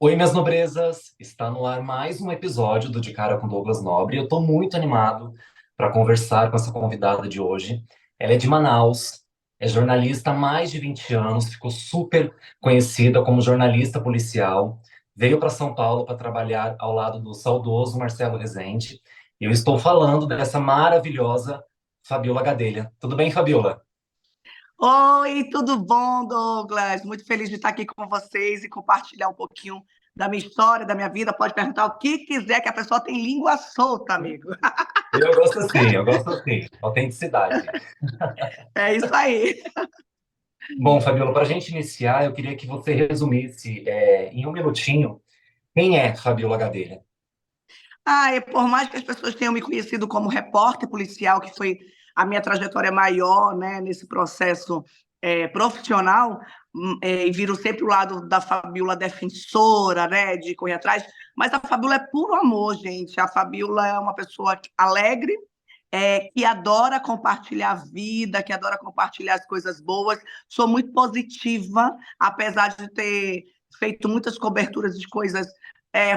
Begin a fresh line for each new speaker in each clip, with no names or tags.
Oi, minhas nobrezas! Está no ar mais um episódio do De Cara com Douglas Nobre. Eu estou muito animado para conversar com essa convidada de hoje. Ela é de Manaus, é jornalista há mais de 20 anos, ficou super conhecida como jornalista policial, veio para São Paulo para trabalhar ao lado do saudoso Marcelo Rezende. E eu estou falando dessa maravilhosa Fabiola Gadelha. Tudo bem, Fabiola?
Oi, tudo bom, Douglas? Muito feliz de estar aqui com vocês e compartilhar um pouquinho da minha história, da minha vida. Pode perguntar o que quiser, que a pessoa tem língua solta, amigo.
Eu gosto assim, autenticidade.
É isso aí.
Bom, Fabiola, para a gente iniciar, eu queria que você resumisse, em um minutinho, quem é Fabiola Gadelha?
Ah, e por mais que as pessoas tenham me conhecido como repórter policial, que foi a minha trajetória maior, né, nesse processo profissional, e viram sempre o lado da Fabiola defensora, né, de correr atrás, mas a Fabiola é puro amor, gente. A Fabiola é uma pessoa alegre, que adora compartilhar a vida, que adora compartilhar as coisas boas. Sou muito positiva, apesar de ter feito muitas coberturas de coisas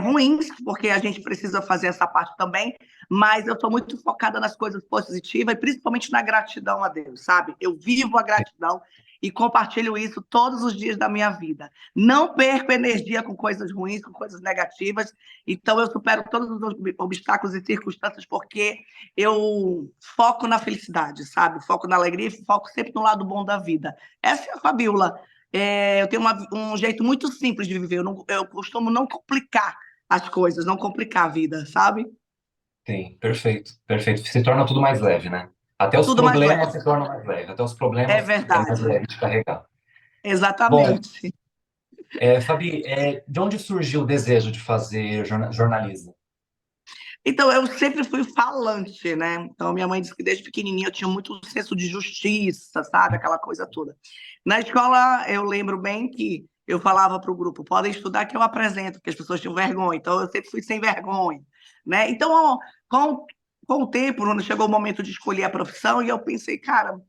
ruins, porque a gente precisa fazer essa parte também, mas eu estou muito focada nas coisas positivas e principalmente na gratidão a Deus, sabe? Eu vivo a gratidão e compartilho isso todos os dias da minha vida. Não perco energia com coisas ruins, com coisas negativas, então eu supero todos os obstáculos e circunstâncias porque eu foco na felicidade, sabe? Foco na alegria e foco sempre no lado bom da vida. Essa é a Fabiola. Eu tenho um jeito muito simples de viver. Eu costumo não complicar as coisas, não complicar a vida, sabe?
Sim, perfeito, perfeito. Se torna tudo mais leve, né? Até os
Tudo mais
problemas
leve.
se tornam mais leves, até os
É
problemas é mais
verdade.
leve de carregar. Bom,
Exatamente.
Fabi, de onde surgiu o desejo de fazer jornalismo?
Então, eu sempre fui falante, né? Então, minha mãe disse que desde pequenininha eu tinha muito senso de justiça, sabe? Aquela coisa toda. Na escola, eu lembro bem que eu falava para o grupo: podem estudar que eu apresento, porque as pessoas tinham vergonha. Então, eu sempre fui sem vergonha, né? Então, ó, com o tempo, quando chegou o momento de escolher a profissão, e eu pensei, cara,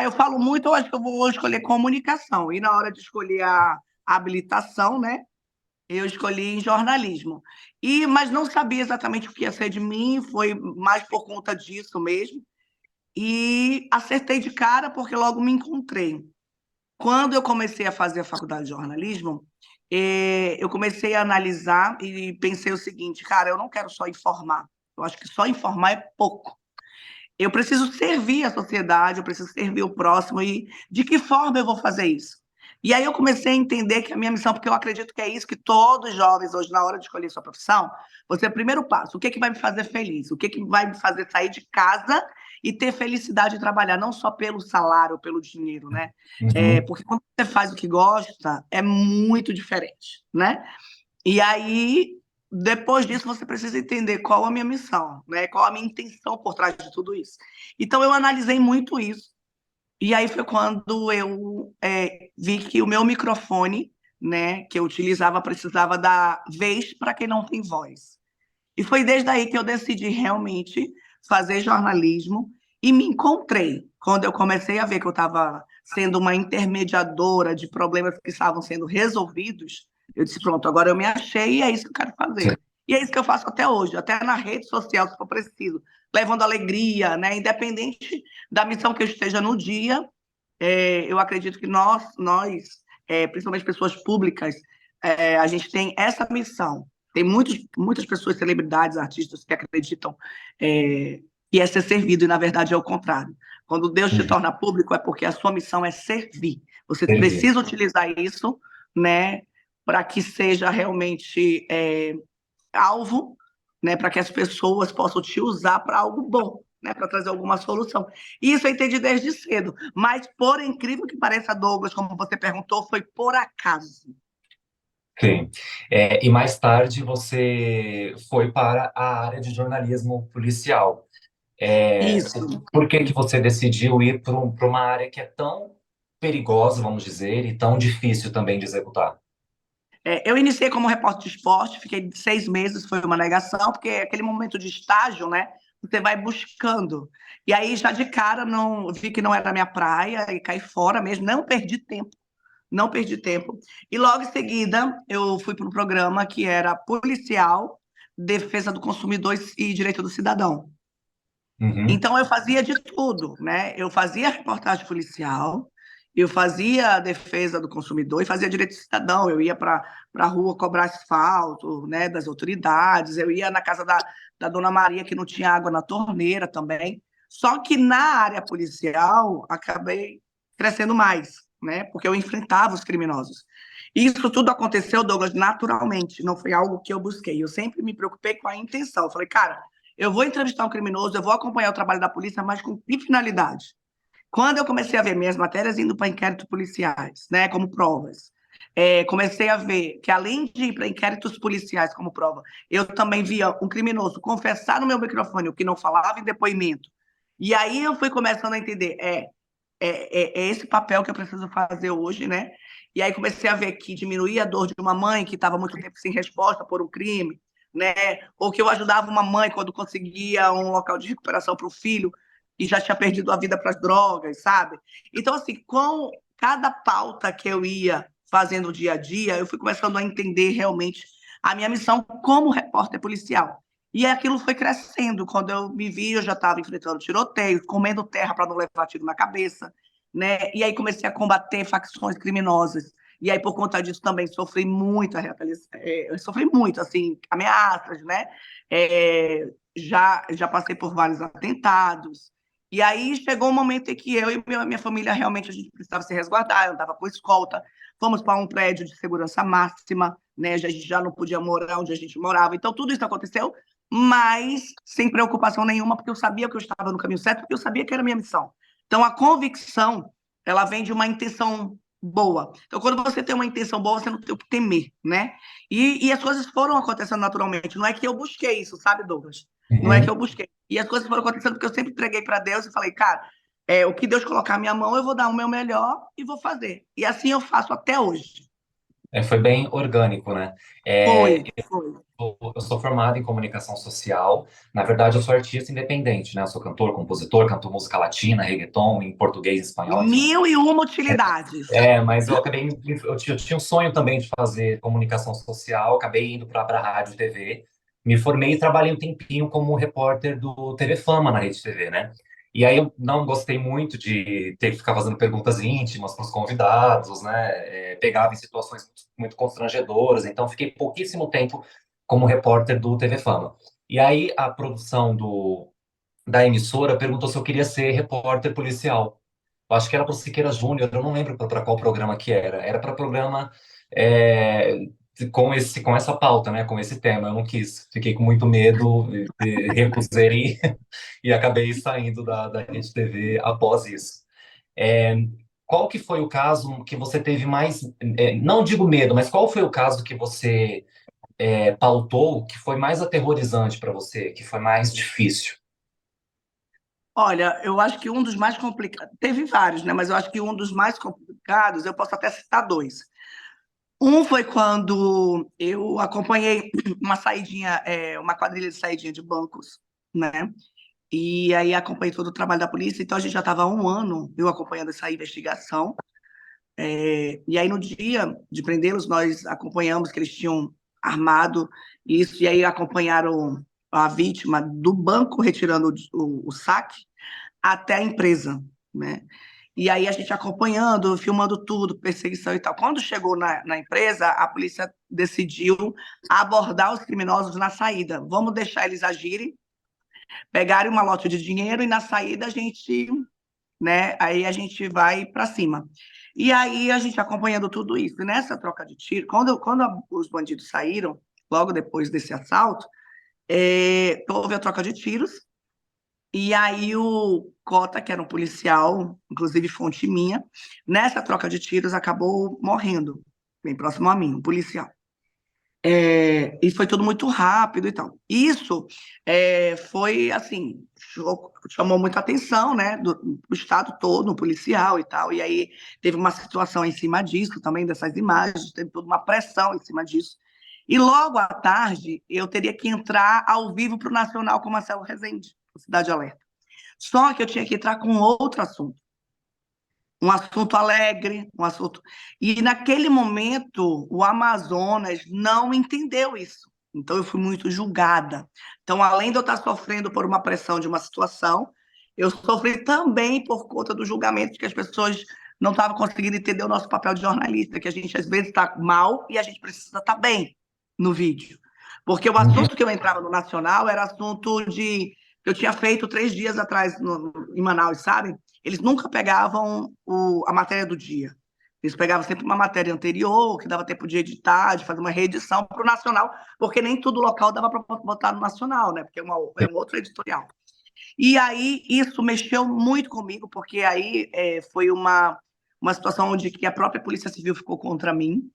eu falo muito, eu acho que eu vou escolher comunicação. E na hora de escolher a habilitação, né? Eu escolhi jornalismo. Mas não sabia exatamente o que ia ser de mim, foi mais por conta disso mesmo. E acertei de cara porque logo me encontrei. Quando eu comecei a fazer a faculdade de jornalismo, eu comecei a analisar e pensei o seguinte, cara, eu não quero só informar. Eu acho que só informar é pouco. Eu preciso servir a sociedade, eu preciso servir o próximo, e de que forma eu vou fazer isso? E aí eu comecei a entender que a minha missão, porque eu acredito que é isso que todos os jovens hoje, na hora de escolher sua profissão, você é o primeiro passo, o que, que vai me fazer feliz? O que, que vai me fazer sair de casa e ter felicidade de trabalhar, não só pelo salário, pelo dinheiro, né?
Uhum.
Porque quando você faz o que gosta, é muito diferente, né? E aí, depois disso, você precisa entender qual a minha missão, né? Qual a minha intenção por trás de tudo isso. Então, eu analisei muito isso. E aí foi quando eu vi que o meu microfone, né, que eu utilizava, precisava dar vez para quem não tem voz. E foi desde aí que eu decidi realmente fazer jornalismo e me encontrei. Quando eu comecei a ver que eu estava sendo uma intermediadora de problemas que estavam sendo resolvidos, eu disse: pronto, agora eu me achei e é isso que eu quero
Sim,
fazer. E é isso que eu faço até hoje, até na rede social, se for preciso, levando alegria, né? Independente da missão que eu esteja no dia, eu acredito que principalmente pessoas públicas, a gente tem essa missão. Tem muitas pessoas, celebridades, artistas, que acreditam que é ser servido, e na verdade é o contrário. Quando Deus te
uhum.
torna público, é porque a sua missão é servir. Você
Entendi.
precisa utilizar isso, né, para que seja realmente alvo, né, para que as pessoas possam te usar para algo bom, né, para trazer alguma solução. E isso eu entendi desde cedo, mas por incrível que pareça, Douglas, como você perguntou, foi por acaso.
Sim. E mais tarde você foi para a área de jornalismo policial.
Isso.
Por que que você decidiu ir para uma área que é tão perigosa, vamos dizer, e tão difícil também de executar?
Eu iniciei como repórter de esporte, fiquei 6 meses, foi uma negação, porque é aquele momento de estágio, né? Você vai buscando. E aí, já de cara, não vi que não era a minha praia e caí fora mesmo, não perdi tempo, não perdi tempo. E logo em seguida, eu fui para um programa que era policial, defesa do consumidor e direito do cidadão.
Uhum.
Então, eu fazia de tudo, né? Eu fazia reportagem policial, eu fazia a defesa do consumidor e fazia direito do cidadão. Eu ia para a rua cobrar asfalto, né, das autoridades, eu ia na casa da Dona Maria, que não tinha água na torneira também. Só que na área policial, acabei crescendo mais, né? Porque eu enfrentava os criminosos. E isso tudo aconteceu, Douglas, naturalmente, não foi algo que eu busquei. Eu sempre me preocupei com a intenção. Eu falei, cara, eu vou entrevistar um criminoso, eu vou acompanhar o trabalho da polícia, mas com que finalidade? Quando eu comecei a ver minhas matérias indo para inquéritos policiais, né, como provas, comecei a ver que, além de ir para inquéritos policiais como prova, eu também via um criminoso confessar no meu microfone o que não falava em depoimento. E aí eu fui começando a entender, é esse papel que eu preciso fazer hoje, né? E aí comecei a ver que diminuía a dor de uma mãe que estava muito tempo sem resposta por um crime, né? Ou que eu ajudava uma mãe quando conseguia um local de recuperação para o filho e já tinha perdido a vida para as drogas, sabe? Então, assim, com cada pauta que eu ia fazendo dia a dia, eu fui começando a entender realmente a minha missão como repórter policial. E aquilo foi crescendo. Quando eu me vi, eu já estava enfrentando tiroteios, comendo terra para não levar tiro na cabeça, né? E aí comecei a combater facções criminosas. E aí, por conta disso, também sofri muito, sofri muito, assim, ameaças, né? Já passei por vários atentados. E aí chegou um momento em que eu e minha família realmente a gente precisava se resguardar, eu andava com escolta, fomos para um prédio de segurança máxima, né? A gente já não podia morar onde a gente morava. Então, tudo isso aconteceu, mas sem preocupação nenhuma, porque eu sabia que eu estava no caminho certo, porque eu sabia que era a minha missão. Então, a convicção, ela vem de uma intenção boa. Então, quando você tem uma intenção boa, você não tem o que temer, né? E as coisas foram acontecendo naturalmente. Não é que eu busquei isso, sabe, Douglas? Não é que eu
Uhum.
busquei. E as coisas foram acontecendo porque eu sempre entreguei para Deus e falei, cara, o que Deus colocar na minha mão, eu vou dar o meu melhor e vou fazer. E assim eu faço até hoje.
Foi bem orgânico, né?
Foi,
É,
foi.
eu sou formado em comunicação social. Na verdade, eu sou artista independente, né? Eu sou cantor, compositor, canto música latina, reggaeton, em português, espanhol, enfim.
Mil e uma utilidades.
Mas eu acabei, eu tinha um sonho também de fazer comunicação social, acabei indo para a rádio e TV, me formei e trabalhei um tempinho como repórter do TV Fama na Rede TV, né? E aí eu não gostei muito de ter que ficar fazendo perguntas íntimas para os convidados, né? Pegava em situações muito constrangedoras, então fiquei pouquíssimo tempo como repórter do TV Fama. E aí a produção da emissora perguntou se eu queria ser repórter policial. Eu acho que era para o Siqueira Júnior, eu não lembro para qual programa que era. Era para programa é, com essa pauta, né? Com esse tema. Eu não quis, fiquei com muito medo, recusei e acabei saindo da Rede TV após isso. É, qual que foi o caso que você teve mais, não digo medo, mas qual foi o caso que você pautou que foi mais aterrorizante para você, que foi mais difícil?
Olha, eu acho que um dos mais complicados, teve vários, né? Mas eu acho que um dos mais complicados, eu posso até citar dois. Um foi quando eu acompanhei uma saidinha, uma quadrilha de saidinha de bancos, né? E aí acompanhei todo o trabalho da polícia, então a gente já estava há um ano eu acompanhando essa investigação. E aí no dia de prendê-los, nós acompanhamos que eles tinham armado isso, e aí acompanharam a vítima do banco retirando o saque até a empresa, né? E aí a gente acompanhando, filmando tudo, perseguição e tal. Quando chegou na empresa, a polícia decidiu abordar os criminosos na saída. Vamos deixar eles agirem, pegarem uma lote de dinheiro e na saída a gente, né? Aí a gente vai para cima. E aí a gente acompanhando tudo isso. E nessa troca de tiro, quando os bandidos saíram, logo depois desse assalto, houve a troca de tiros. E aí o Cota, que era um policial, inclusive fonte minha, nessa troca de tiros acabou morrendo, bem próximo a mim, um policial. E foi tudo muito rápido e tal. Isso foi, assim, chamou muita atenção, né, do Estado todo, o policial e tal, e aí teve uma situação em cima disso, também dessas imagens, teve toda uma pressão em cima disso. E logo à tarde, eu teria que entrar ao vivo para o Nacional com Marcelo Rezende, Cidade Alerta. Só que eu tinha que entrar com outro assunto. um assunto alegre, um assunto. E naquele momento, o Amazonas não entendeu isso. Então, eu fui muito julgada. Então, além de eu estar sofrendo por uma pressão de uma situação, eu sofri também por conta do julgamento de que as pessoas não estavam conseguindo entender o nosso papel de jornalista, que a gente às vezes está mal e a gente precisa estar bem no vídeo. Porque o
Uhum.
assunto que eu entrava no Nacional era assunto de. Eu tinha feito 3 dias atrás em Manaus, sabe? Eles nunca pegavam a matéria do dia. Eles pegavam sempre uma matéria anterior, que dava tempo de editar, de fazer uma reedição para o Nacional, porque nem tudo local dava para botar no Nacional, né? Porque é um outro editorial. E aí isso mexeu muito comigo, porque aí foi uma situação onde que a própria Polícia Civil ficou contra mim,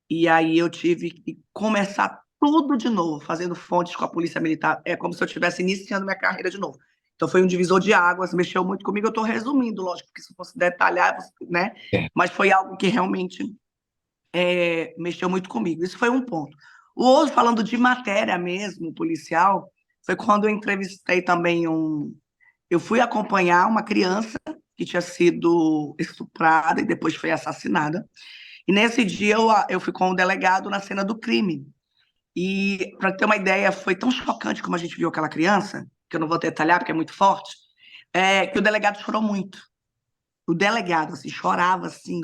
e aí eu tive que começar tudo de novo, fazendo fontes com a Polícia Militar. É como se eu estivesse iniciando minha carreira de novo. Então foi um divisor de águas, mexeu muito comigo. Eu estou resumindo, lógico, porque se eu fosse detalhar, né?
Sim.
Mas foi algo que realmente mexeu muito comigo. Isso foi um ponto. O outro, falando de matéria mesmo, policial, foi quando eu entrevistei também um. Eu fui acompanhar uma criança que tinha sido estuprada e depois foi assassinada. E nesse dia eu fui com o delegado na cena do crime. E, para ter uma ideia, foi tão chocante como a gente viu aquela criança, que eu não vou detalhar porque é muito forte, que o delegado chorou muito. O delegado, assim, chorava, assim.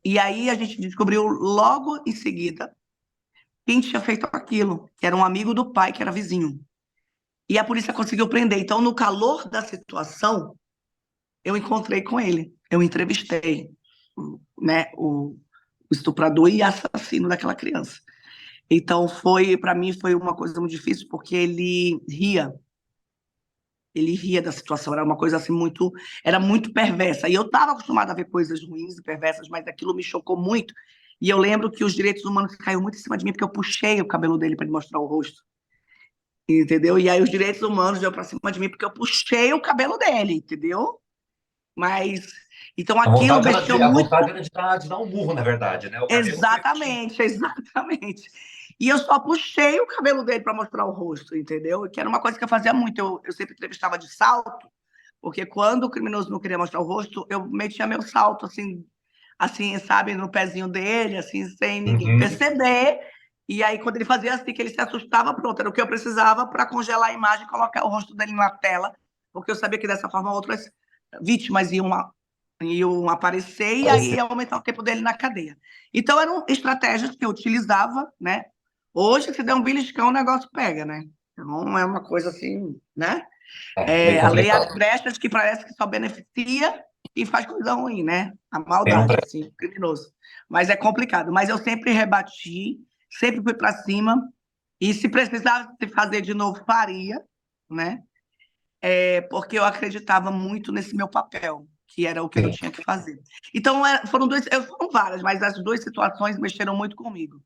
E aí a gente descobriu logo em seguida quem tinha feito aquilo, que era um amigo do pai, que era vizinho. E a polícia conseguiu prender. Então, no calor da situação, eu encontrei com ele, eu entrevistei, né, o estuprador e assassino daquela criança. Então, para mim, foi uma coisa muito difícil, porque ele ria da situação, era uma coisa assim era muito perversa. E eu estava acostumada a ver coisas ruins e perversas, mas aquilo me chocou muito. E eu lembro que os direitos humanos caiu muito em cima de mim, porque eu puxei o cabelo dele para ele mostrar o rosto, entendeu? E aí os direitos humanos veio para cima de mim, porque eu puxei o cabelo dele, entendeu? Mas, então aquilo mexeu
A
muito.
vontade era de dar um murro, na verdade, né? O cabelo foi o que te...
Exatamente, exatamente. E eu só puxei o cabelo dele para mostrar o rosto, entendeu? Que era uma coisa que eu fazia muito. Eu sempre entrevistava de salto, porque quando o criminoso não queria mostrar o rosto, eu metia meu salto, assim, sabe, no pezinho dele, assim, sem ninguém
Uhum.
perceber. E aí, quando ele fazia assim, que ele se assustava, pronto, era o que eu precisava para congelar a imagem e colocar o rosto dele na tela, porque eu sabia que dessa forma outras vítimas iam aparecer e aí
Parecia.
ia aumentar o tempo dele na cadeia. Então, eram estratégias que eu utilizava, né? Hoje, se der um beliscão, o negócio pega, né? Então, é uma coisa assim, né?
Bem
A lei
complicado.
abre brechas que parece que só beneficia e faz coisa ruim, né? A
Tem um
maldade,
pré...
assim, criminoso. Mas é complicado. Mas eu sempre rebati, sempre fui para cima, e se precisasse fazer de novo, faria, né? Porque eu acreditava muito nesse meu papel, que era o que eu
Sim.
tinha que fazer. Então, foram várias, mas as duas situações mexeram muito comigo.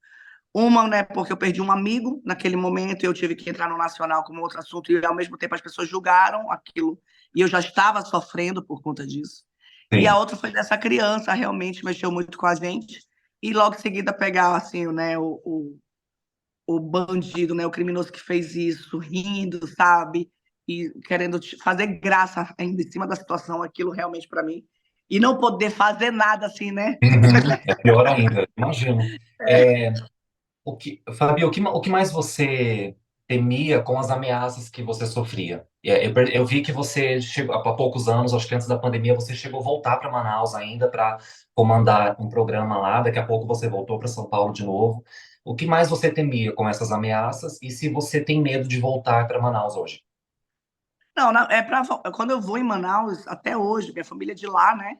Uma, né, porque eu perdi um amigo naquele momento e eu tive que entrar no Nacional como outro assunto, e ao mesmo tempo as pessoas julgaram aquilo, e eu já estava sofrendo por conta disso. E a
Sim.
outra foi dessa criança, realmente mexeu muito com a gente, e logo em seguida pegar assim, né, o bandido, né, o criminoso que fez isso, rindo, sabe? E querendo fazer graça ainda em cima da situação, aquilo realmente para mim. E não poder fazer nada assim, né?
Uhum. É pior ainda, imagino. É, Fabi, o que mais você temia com as ameaças que você sofria? Eu vi que você chegou há poucos anos, acho que antes da pandemia, você chegou a voltar para Manaus ainda para comandar um programa lá. Daqui a pouco você voltou para São Paulo de novo. O que mais você temia com essas ameaças e se você tem medo de voltar para Manaus hoje?
Não, quando eu vou em Manaus, até hoje, minha família é de lá, né?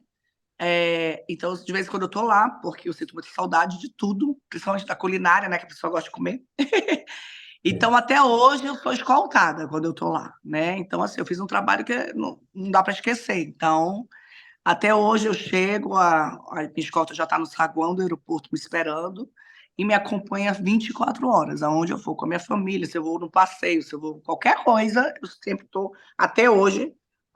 Então, de vez em quando eu tô lá, porque eu sinto muita saudade de tudo, principalmente da culinária, né? Que a pessoa gosta de comer. Então, até hoje, eu sou escoltada quando eu tô lá, né? Então, assim, eu fiz um trabalho que não dá para esquecer. Então, até hoje eu chego, a minha escolta já está no saguão do aeroporto me esperando e me acompanha 24 horas, aonde eu for com a minha família, se eu vou no passeio, se eu vou qualquer coisa, eu sempre estou, até hoje,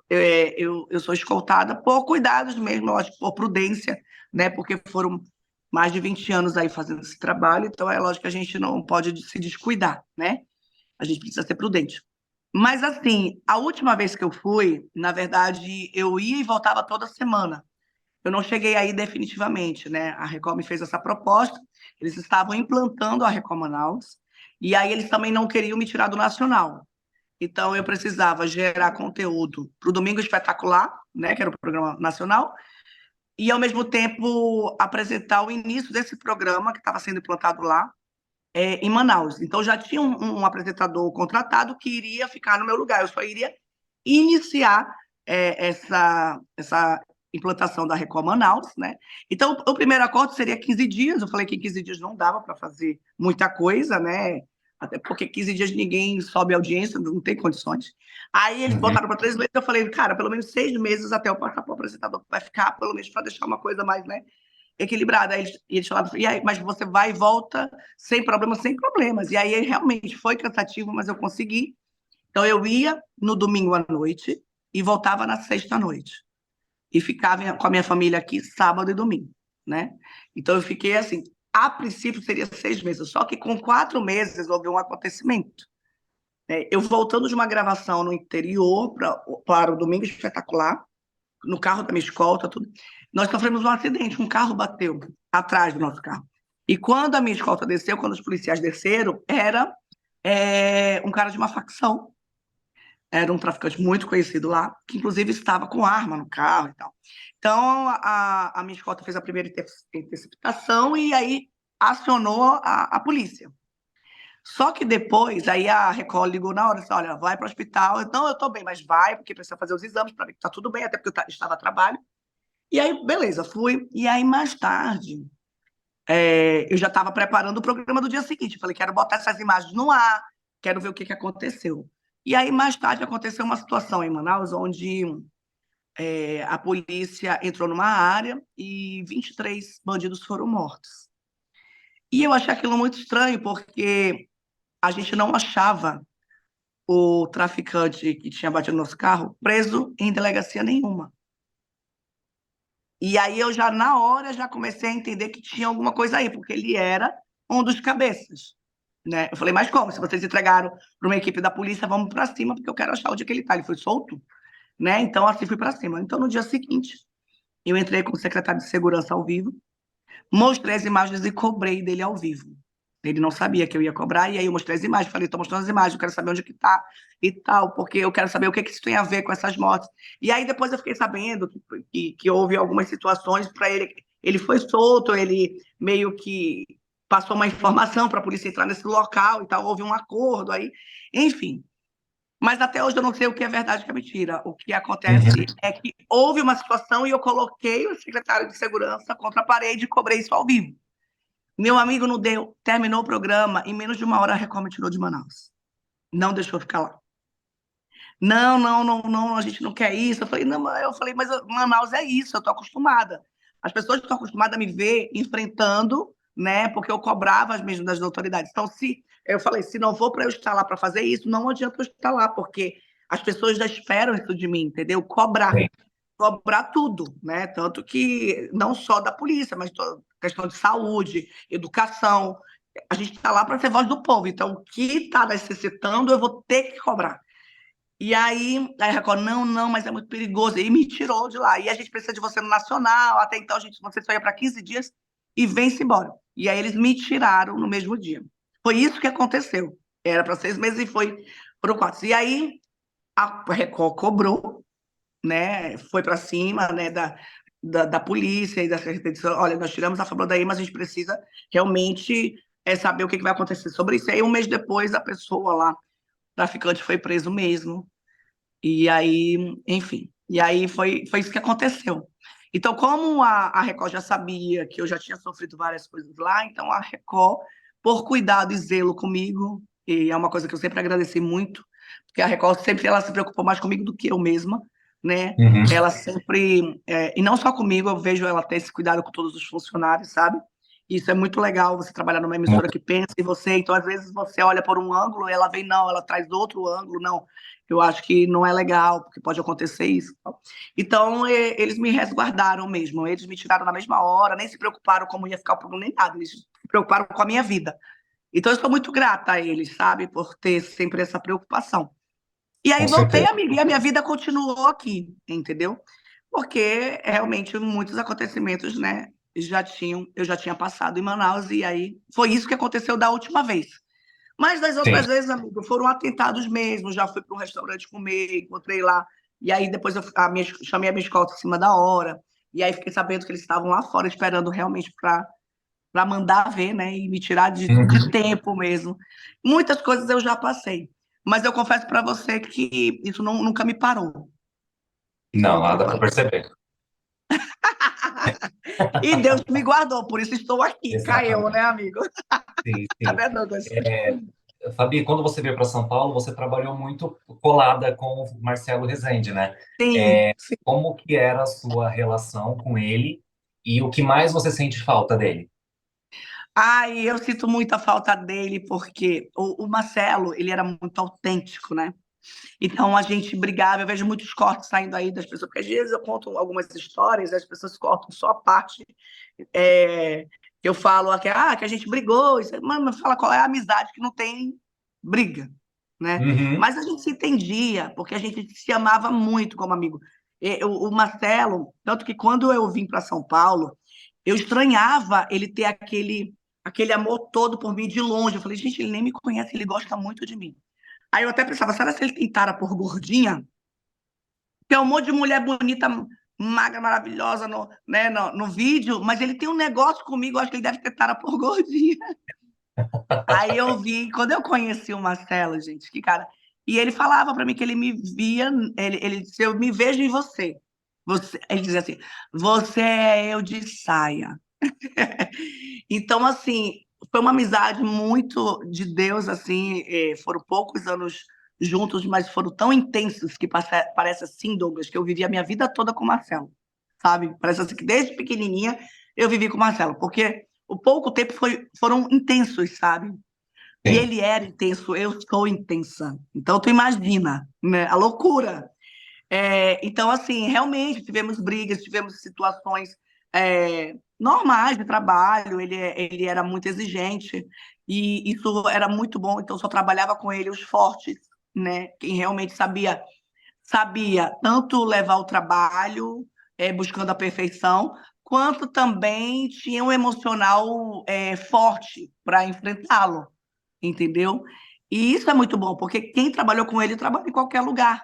eu sou escoltada por cuidados mesmo, eu acho que por prudência, né? Porque foram mais de 20 anos aí fazendo esse trabalho, então é lógico que a gente não pode se descuidar, né? A gente precisa ser prudente. Mas assim, a última vez que eu fui, na verdade, eu ia e voltava toda semana. Eu não cheguei aí definitivamente, né? A Record me fez essa proposta, eles estavam implantando a Record Manaus, e aí eles também não queriam me tirar do Nacional. Então eu precisava gerar conteúdo para o Domingo Espetacular, né? Que era o programa nacional, e ao mesmo tempo apresentar o início desse programa que estava sendo implantado lá, em Manaus. Então já tinha um apresentador contratado que iria ficar no meu lugar, eu só iria iniciar essa implantação da Record Manaus, né? Então o primeiro acordo seria 15 dias, eu falei que em 15 dias não dava para fazer muita coisa, né? Até porque 15 dias ninguém sobe audiência, não tem condições. Aí eles
Uhum.
botaram para 3 meses, eu falei, cara, pelo menos 6 meses até eu passar para o apresentador, vai ficar, pelo menos para deixar uma coisa mais, né, equilibrada. Aí eles falaram, e aí, mas você vai e volta sem problemas, sem problemas. E aí realmente foi cansativo, mas eu consegui. Então eu ia no domingo à noite e voltava na sexta à noite. E ficava com a minha família aqui sábado e domingo, né? Então eu fiquei assim, a princípio seria 6 meses, só que com 4 meses houve um acontecimento. Eu voltando de uma gravação no interior para o Domingo Espetacular, no carro da minha escolta, tudo. Nós sofremos um acidente, um carro bateu atrás do nosso carro. E quando a minha escolta desceu, quando os policiais desceram, era um cara de uma facção, era um traficante muito conhecido lá, que inclusive estava com arma no carro e tal. Então, a minha escolta fez a primeira interceptação e aí acionou a polícia. Só que depois, aí a Record ligou na hora, disse, olha, vai para o hospital. Então, eu estou bem, mas vai, porque precisa fazer os exames para ver que está tudo bem, até porque eu estava a trabalho. E aí, beleza, fui. E aí, mais tarde, eu já estava preparando o programa do dia seguinte. Falei, quero botar essas imagens no ar, quero ver o que, que aconteceu. E aí, mais tarde, aconteceu uma situação em Manaus, onde a polícia entrou numa área e 23 bandidos foram mortos. E eu achei aquilo muito estranho, porque a gente não achava o traficante que tinha batido no nosso carro preso em delegacia nenhuma. E aí eu já, na hora, já comecei a entender que tinha alguma coisa aí, porque ele era um dos cabeças, né? Eu falei, mas como? Se vocês entregaram para uma equipe da polícia, vamos para cima, porque eu quero achar onde é que ele está. Ele foi solto, né? Então, assim, fui para cima. Então, no dia seguinte, eu entrei com o secretário de segurança ao vivo, mostrei as imagens e cobrei dele ao vivo. Ele não sabia que eu ia cobrar, e aí eu mostrei as imagens, falei, estou mostrando as imagens, eu quero saber onde que está e tal, porque eu quero saber o que, que isso tem a ver com essas mortes. E aí depois eu fiquei sabendo que houve algumas situações para ele foi solto, ele meio que passou uma informação para a polícia entrar nesse local e tal, houve um acordo aí, enfim. Mas até hoje eu não sei o que é verdade e o que é mentira. O que acontece
Uhum.
é que houve uma situação e eu coloquei o secretário de segurança contra a parede e cobrei isso ao vivo. Meu amigo não deu, terminou o programa, em menos de uma hora a Record me tirou de Manaus. Não deixou ficar lá. Não, não, não, não, a gente não quer isso. Eu falei, mas Manaus é isso, eu estou acostumada. As pessoas estão acostumadas a me ver enfrentando, né? Porque eu cobrava as mesmas das autoridades. Então, se eu falei, se não for para eu estar lá para fazer isso, não adianta eu estar lá, porque as pessoas já esperam isso de mim, entendeu?
Sim.
Cobrar tudo, né? Tanto que não só da polícia, mas questão de saúde, educação. A gente está lá para ser voz do povo. Então, o que está necessitando, eu vou ter que cobrar. E aí, a Record, não, não, mas é muito perigoso. E me tirou de lá. E a gente precisa de você no Nacional. Até então, você só ia para 15 dias e vem-se embora. E aí, eles me tiraram no mesmo dia. Foi isso que aconteceu. Era para 6 meses e foi para o 4. E aí, a Record cobrou, né? Foi para cima, né? Da polícia e da Secretaria de Saúde. Olha, nós tiramos a Fabiola daí, mas a gente precisa realmente saber o que vai acontecer sobre isso. E aí, um mês depois, a pessoa lá, o traficante, foi preso mesmo. E aí, enfim, e aí foi isso que aconteceu. Então, como a Record já sabia que eu já tinha sofrido várias coisas lá, então a Record, por cuidado e zelo comigo, e é uma coisa que eu sempre agradeci muito, porque a Record sempre ela se preocupou mais comigo do que eu mesma, né?
Uhum.
Ela sempre, e não só comigo, eu vejo ela ter esse cuidado com todos os funcionários, sabe? Isso é muito legal, você trabalhar numa emissora que pensa em você, então às vezes você olha por um ângulo, ela vem, não, ela traz outro ângulo, não, eu acho que não é legal, porque pode acontecer isso. Então, eles me resguardaram mesmo, eles me tiraram na mesma hora, nem se preocuparam como ia ficar o programa, nem nada, eles se preocuparam com a minha vida. Então, eu sou muito grata a eles, sabe, por ter sempre essa preocupação. E aí
com
voltei,
certeza.
amiga, e a minha vida continuou aqui, entendeu? Porque realmente muitos acontecimentos, né, eu já tinha passado em Manaus, e aí foi isso que aconteceu da última vez. Mas das
Sim.
outras vezes, amigo, foram atentados mesmo. Já fui para um restaurante comer, encontrei lá. E aí depois chamei a minha escolta em cima da hora. E aí fiquei sabendo que eles estavam lá fora esperando realmente para mandar ver, né? E me tirar de
Uhum.
tempo mesmo. Muitas coisas eu já passei. Mas eu confesso para você que isso nunca me parou. Isso
Não,
nunca me
dá para
parou.
perceber.
E Deus me guardou, por isso estou aqui. Caiu, né,
Exatamente.
amigo?
Sim, sim.
Né, Douglas?
Fabi, quando você veio para São Paulo, você trabalhou muito colada com o Marcelo Rezende, né?
Sim.
Como que era a sua relação com ele e o que mais você sente falta dele?
Ai, eu sinto muita falta dele, porque o Marcelo, ele era muito autêntico, né? Então a gente brigava, eu vejo muitos cortes saindo aí das pessoas, porque às vezes eu conto algumas histórias, as pessoas cortam só a parte que eu falo que a gente brigou, mano, fala qual é a amizade que não tem briga, né?
Uhum.
Mas a gente se entendia, porque a gente se amava muito como amigo. O Marcelo, tanto que quando eu vim para São Paulo, eu estranhava ele ter aquele amor todo por mim de longe. Eu falei, gente, ele nem me conhece, ele gosta muito de mim. Aí eu até pensava, será que ele tem tara por gordinha? Tem um monte de mulher bonita, magra, maravilhosa no vídeo, mas ele tem um negócio comigo, eu acho que ele deve ter tara por gordinha. Aí eu vi, quando eu conheci o Marcelo, gente, que cara. E ele falava para mim que ele me via, ele disse, eu me vejo em você. Ele dizia assim, você é eu de saia. Então, assim, foi uma amizade muito de Deus, assim, foram poucos anos juntos, mas foram tão intensos que parece assim, Douglas, que eu vivi a minha vida toda com o Marcelo, sabe? Parece assim que desde pequenininha eu vivi com o Marcelo, porque o pouco tempo foram intensos, sabe? E
Sim,
ele era intenso, eu sou intensa. Então, tu imagina, né? A loucura. Então, assim, realmente tivemos brigas, tivemos situações normais de trabalho. Ele era muito exigente e isso era muito bom. Então, só trabalhava com ele os fortes, né? Quem realmente sabia tanto levar o trabalho buscando a perfeição, quanto também tinha um emocional forte para enfrentá-lo, entendeu? E isso é muito bom, porque quem trabalhou com ele trabalha em qualquer lugar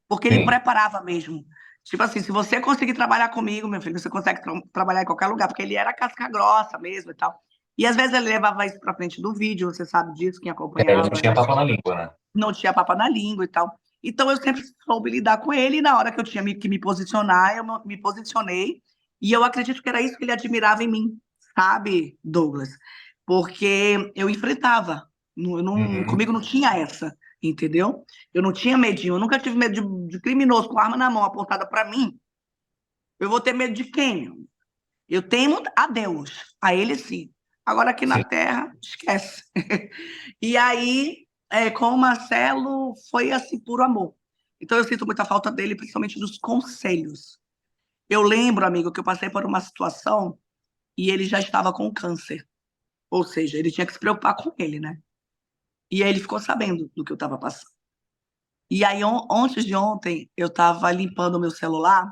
porque ele
sim.
preparava mesmo. Tipo assim, se você conseguir trabalhar comigo, meu filho, você consegue trabalhar em qualquer lugar, porque ele era casca grossa mesmo e tal. E às vezes ele levava isso para frente do vídeo, você sabe disso, quem
Ele não
acompanhava,
tinha
né?
papo na língua, né?
Não tinha papa na língua e tal. Então eu sempre soube lidar com ele, e na hora que eu tinha que me posicionar, eu me posicionei, e eu acredito que era isso que ele admirava em mim, sabe, Douglas? Porque eu enfrentava,
Uhum.
comigo não tinha essa, entendeu? Eu não tinha medinho, eu nunca tive medo de criminoso com arma na mão apontada para mim. Eu vou ter medo de quem? Eu temo a Deus, a ele sim. Agora aqui na
Sim,
terra, esquece. E aí, com o Marcelo, foi assim, puro amor. Então eu sinto muita falta dele, principalmente dos conselhos. Eu lembro, amigo, que eu passei por uma situação e ele já estava com câncer. Ou seja, ele tinha que se preocupar com ele, né? E aí ele ficou sabendo do que eu estava passando. E aí, antes de ontem, eu estava limpando o meu celular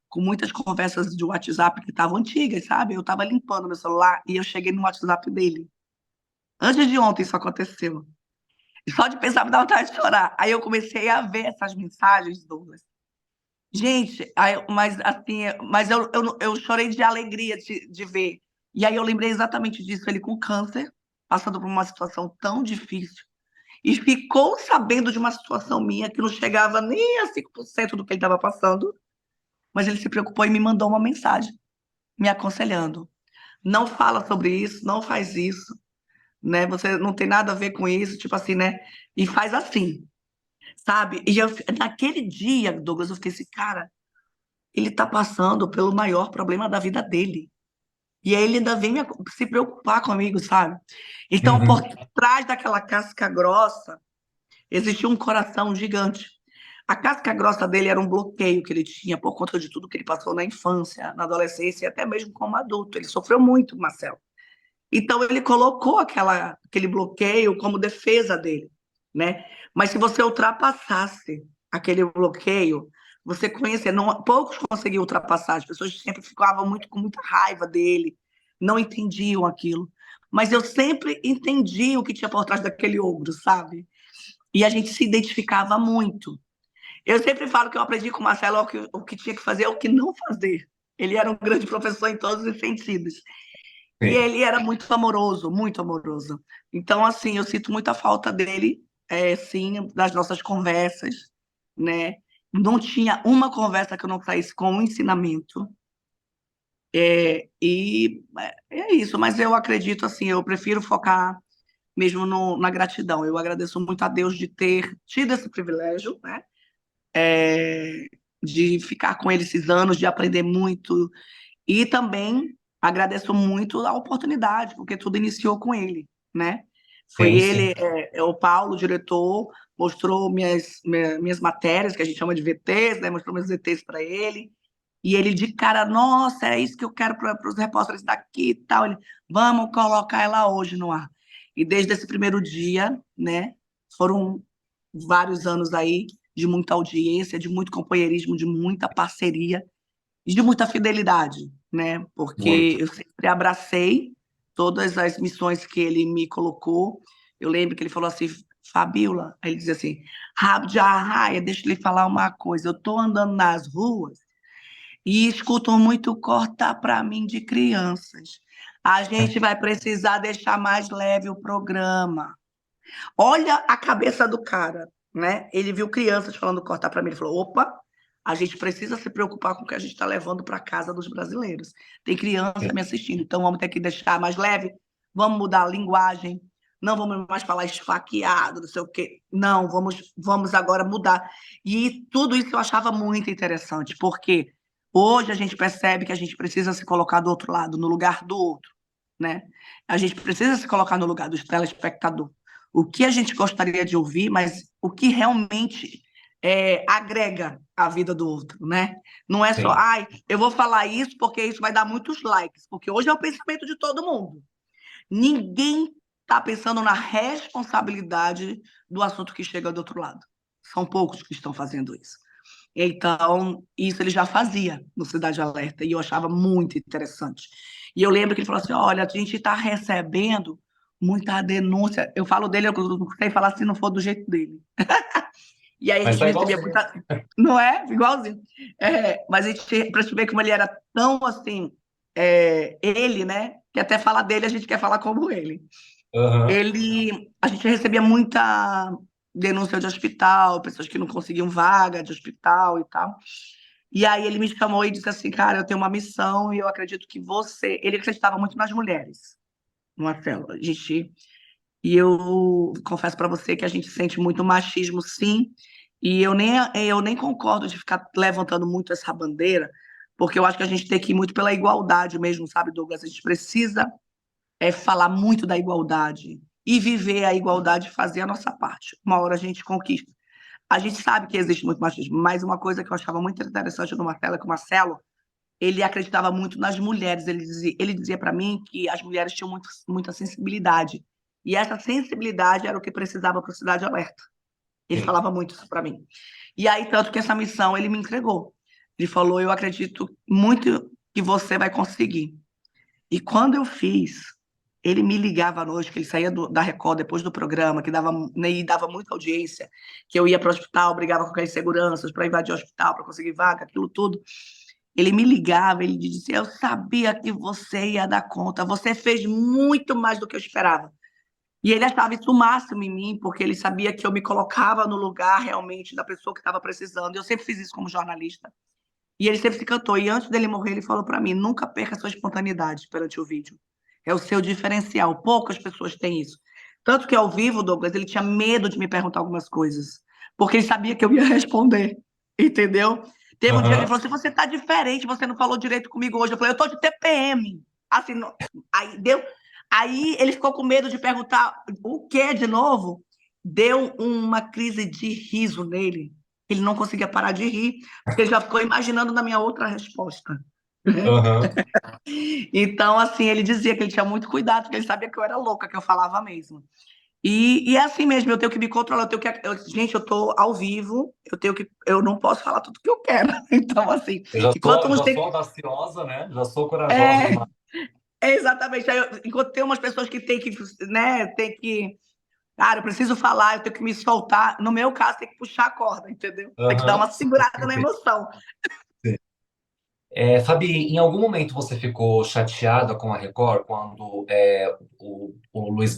com muitas conversas de WhatsApp que estavam antigas, sabe? Eu estava limpando o meu celular e eu cheguei no WhatsApp dele. Antes de ontem isso aconteceu. E só de pensar me dá vontade de chorar. Aí eu comecei a ver essas mensagens, Douglas. Gente, mas assim, mas eu chorei de alegria de ver. E aí eu lembrei exatamente disso, ele com câncer, passando por uma situação tão difícil. E ficou sabendo de uma situação minha que não chegava nem a 5% do que ele estava passando, mas ele se preocupou e me mandou uma mensagem, me aconselhando. Não fala sobre isso, não faz isso, né? Você não tem nada a ver com isso, tipo assim, né? E faz assim, sabe? E naquele dia, Douglas, eu fiquei assim, cara, ele tá passando pelo maior problema da vida dele. E aí ele ainda vem se preocupar comigo, sabe? Então, por
uhum.
trás daquela casca grossa, existia um coração gigante. A casca grossa dele era um bloqueio que ele tinha por conta de tudo que ele passou na infância, na adolescência e até mesmo como adulto. Ele sofreu muito, Marcelo. Então, ele colocou aquele bloqueio como defesa dele, né? Mas se você ultrapassasse aquele bloqueio, você conhecia, não, poucos conseguiam ultrapassar, as pessoas sempre ficavam muito com muita raiva dele, não entendiam aquilo. Mas eu sempre entendi o que tinha por trás daquele ogro, sabe? E a gente se identificava muito. Eu sempre falo que eu aprendi com o Marcelo o que tinha que fazer e o que não fazer. Ele era um grande professor em todos os sentidos. E
Sim.
ele era muito amoroso, muito amoroso. Então, assim, eu sinto muita falta dele, sim, das nossas conversas, né? Não tinha uma conversa que eu não saísse com um ensinamento. É isso, mas eu acredito, assim, eu prefiro focar mesmo na gratidão. Eu agradeço muito a Deus de ter tido esse privilégio, né? É, de ficar com ele esses anos, de aprender muito. E também agradeço muito a oportunidade, porque tudo iniciou com ele, né? Foi
Sim,
ele,
sim.
o Paulo, o diretor, mostrou minhas matérias, que a gente chama de VTs, né? Mostrou meus VTs para ele. E ele de cara, nossa, é isso que eu quero para os repórteres daqui e tal. Ele, vamos colocar ela hoje no ar. E desde esse primeiro dia, né? Foram vários anos aí de muita audiência, de muito companheirismo, de muita parceria e de muita fidelidade, né? Porque
Muito.
eu sempre abracei todas as missões que ele me colocou. Eu lembro que ele falou assim, Fabíola, aí ele dizia assim, Rabo de arraia, deixa eu lhe falar uma coisa, eu estou andando nas ruas e escuto muito corta para mim de crianças. A gente vai precisar deixar mais leve o programa. Olha a cabeça do cara, né? Ele viu crianças falando cortar para mim, ele falou: opa, a gente precisa se preocupar com o que a gente está levando para casa dos brasileiros. Tem criança me assistindo, então vamos ter que deixar mais leve, vamos mudar a linguagem, não vamos mais falar esfaqueado, não sei o quê. Não, vamos agora mudar. E tudo isso eu achava muito interessante, porque hoje a gente percebe que a gente precisa se colocar do outro lado, no lugar do outro, né? A gente precisa se colocar no lugar do telespectador. O que a gente gostaria de ouvir, mas o que realmente agrega a vida do outro, né? Não é só,
Sim.
ai, eu vou falar isso porque isso vai dar muitos likes, porque hoje é o pensamento de todo mundo. Ninguém está pensando na responsabilidade do assunto que chega do outro lado. São poucos que estão fazendo isso. Então, isso ele já fazia no Cidade Alerta, e eu achava muito interessante. E eu lembro que ele falou assim: olha, a gente está recebendo muita denúncia. Eu falo dele, eu não sei falar se não for do jeito dele. E aí a
Mas
gente
tá
recebia
igualzinho.
muita. Não é? Igualzinho. Mas a gente, para te ver como ele era tão assim, ele, né? Que até falar dele, a gente quer falar como ele.
Aham.
A gente recebia muita denúncia de hospital, pessoas que não conseguiam vaga de hospital e tal. E aí ele me chamou e disse assim, cara, eu tenho uma missão e eu acredito que você... Ele acreditava muito nas mulheres, Marcelo. E eu confesso para você que a gente sente muito machismo, sim, e eu nem concordo de ficar levantando muito essa bandeira, porque eu acho que a gente tem que ir muito pela igualdade mesmo, sabe, Douglas? A gente precisa falar muito da igualdade e viver a igualdade e fazer a nossa parte. Uma hora a gente conquista. A gente sabe que existe muito machismo, mas uma coisa que eu achava muito interessante no Marcelo é que o Marcelo, ele acreditava muito nas mulheres. Ele dizia para mim que as mulheres tinham muita sensibilidade. E essa sensibilidade era o que precisava para a Cidade Alerta. Ele
Sim.
falava muito isso para mim. E aí, tanto que essa missão ele me entregou. Ele falou: eu acredito muito que você vai conseguir. E quando eu fiz, ele me ligava à noite, que ele saía da Record depois do programa, que dava muita audiência, que eu ia para o hospital, brigava com aquelas seguranças para invadir o hospital, para conseguir vaga, aquilo tudo. Ele me ligava, ele dizia: eu sabia que você ia dar conta, você fez muito mais do que eu esperava. E ele achava isso o máximo em mim, porque ele sabia que eu me colocava no lugar realmente da pessoa que estava precisando. Eu sempre fiz isso como jornalista. E ele sempre se cantou. E antes dele morrer, ele falou para mim: nunca perca a sua espontaneidade perante o vídeo. É o seu diferencial. Poucas pessoas têm isso. Tanto que ao vivo, Douglas, ele tinha medo de me perguntar algumas coisas, porque ele sabia que eu ia responder. Entendeu? Teve um dia que ele
Aham.
falou assim: você está diferente, você não falou direito comigo hoje. Eu falei: eu estou de TPM. Assim, aí deu. Aí ele ficou com medo de perguntar o que de novo. Deu uma crise de riso nele. Ele não conseguia parar de rir, porque ele já ficou imaginando na minha outra resposta.
Aham.
Então, assim, ele dizia que ele tinha muito cuidado, porque ele sabia que eu era louca, que eu falava mesmo. E é assim mesmo, eu tenho que me controlar, gente, eu tô ao vivo, eu não posso falar tudo que eu quero. Então, assim, enquanto uns
Já
tem,
sou audaciosa, né? Já sou corajosa
é,
demais.
é exatamente, enquanto tem umas pessoas que tem que, né, cara, eu preciso falar, eu tenho que me soltar. No meu caso, tem que puxar a corda, entendeu? Tem que dar
Aham.
uma segurada na emoção.
Fabi, em algum momento você ficou chateada com a Record quando o Luiz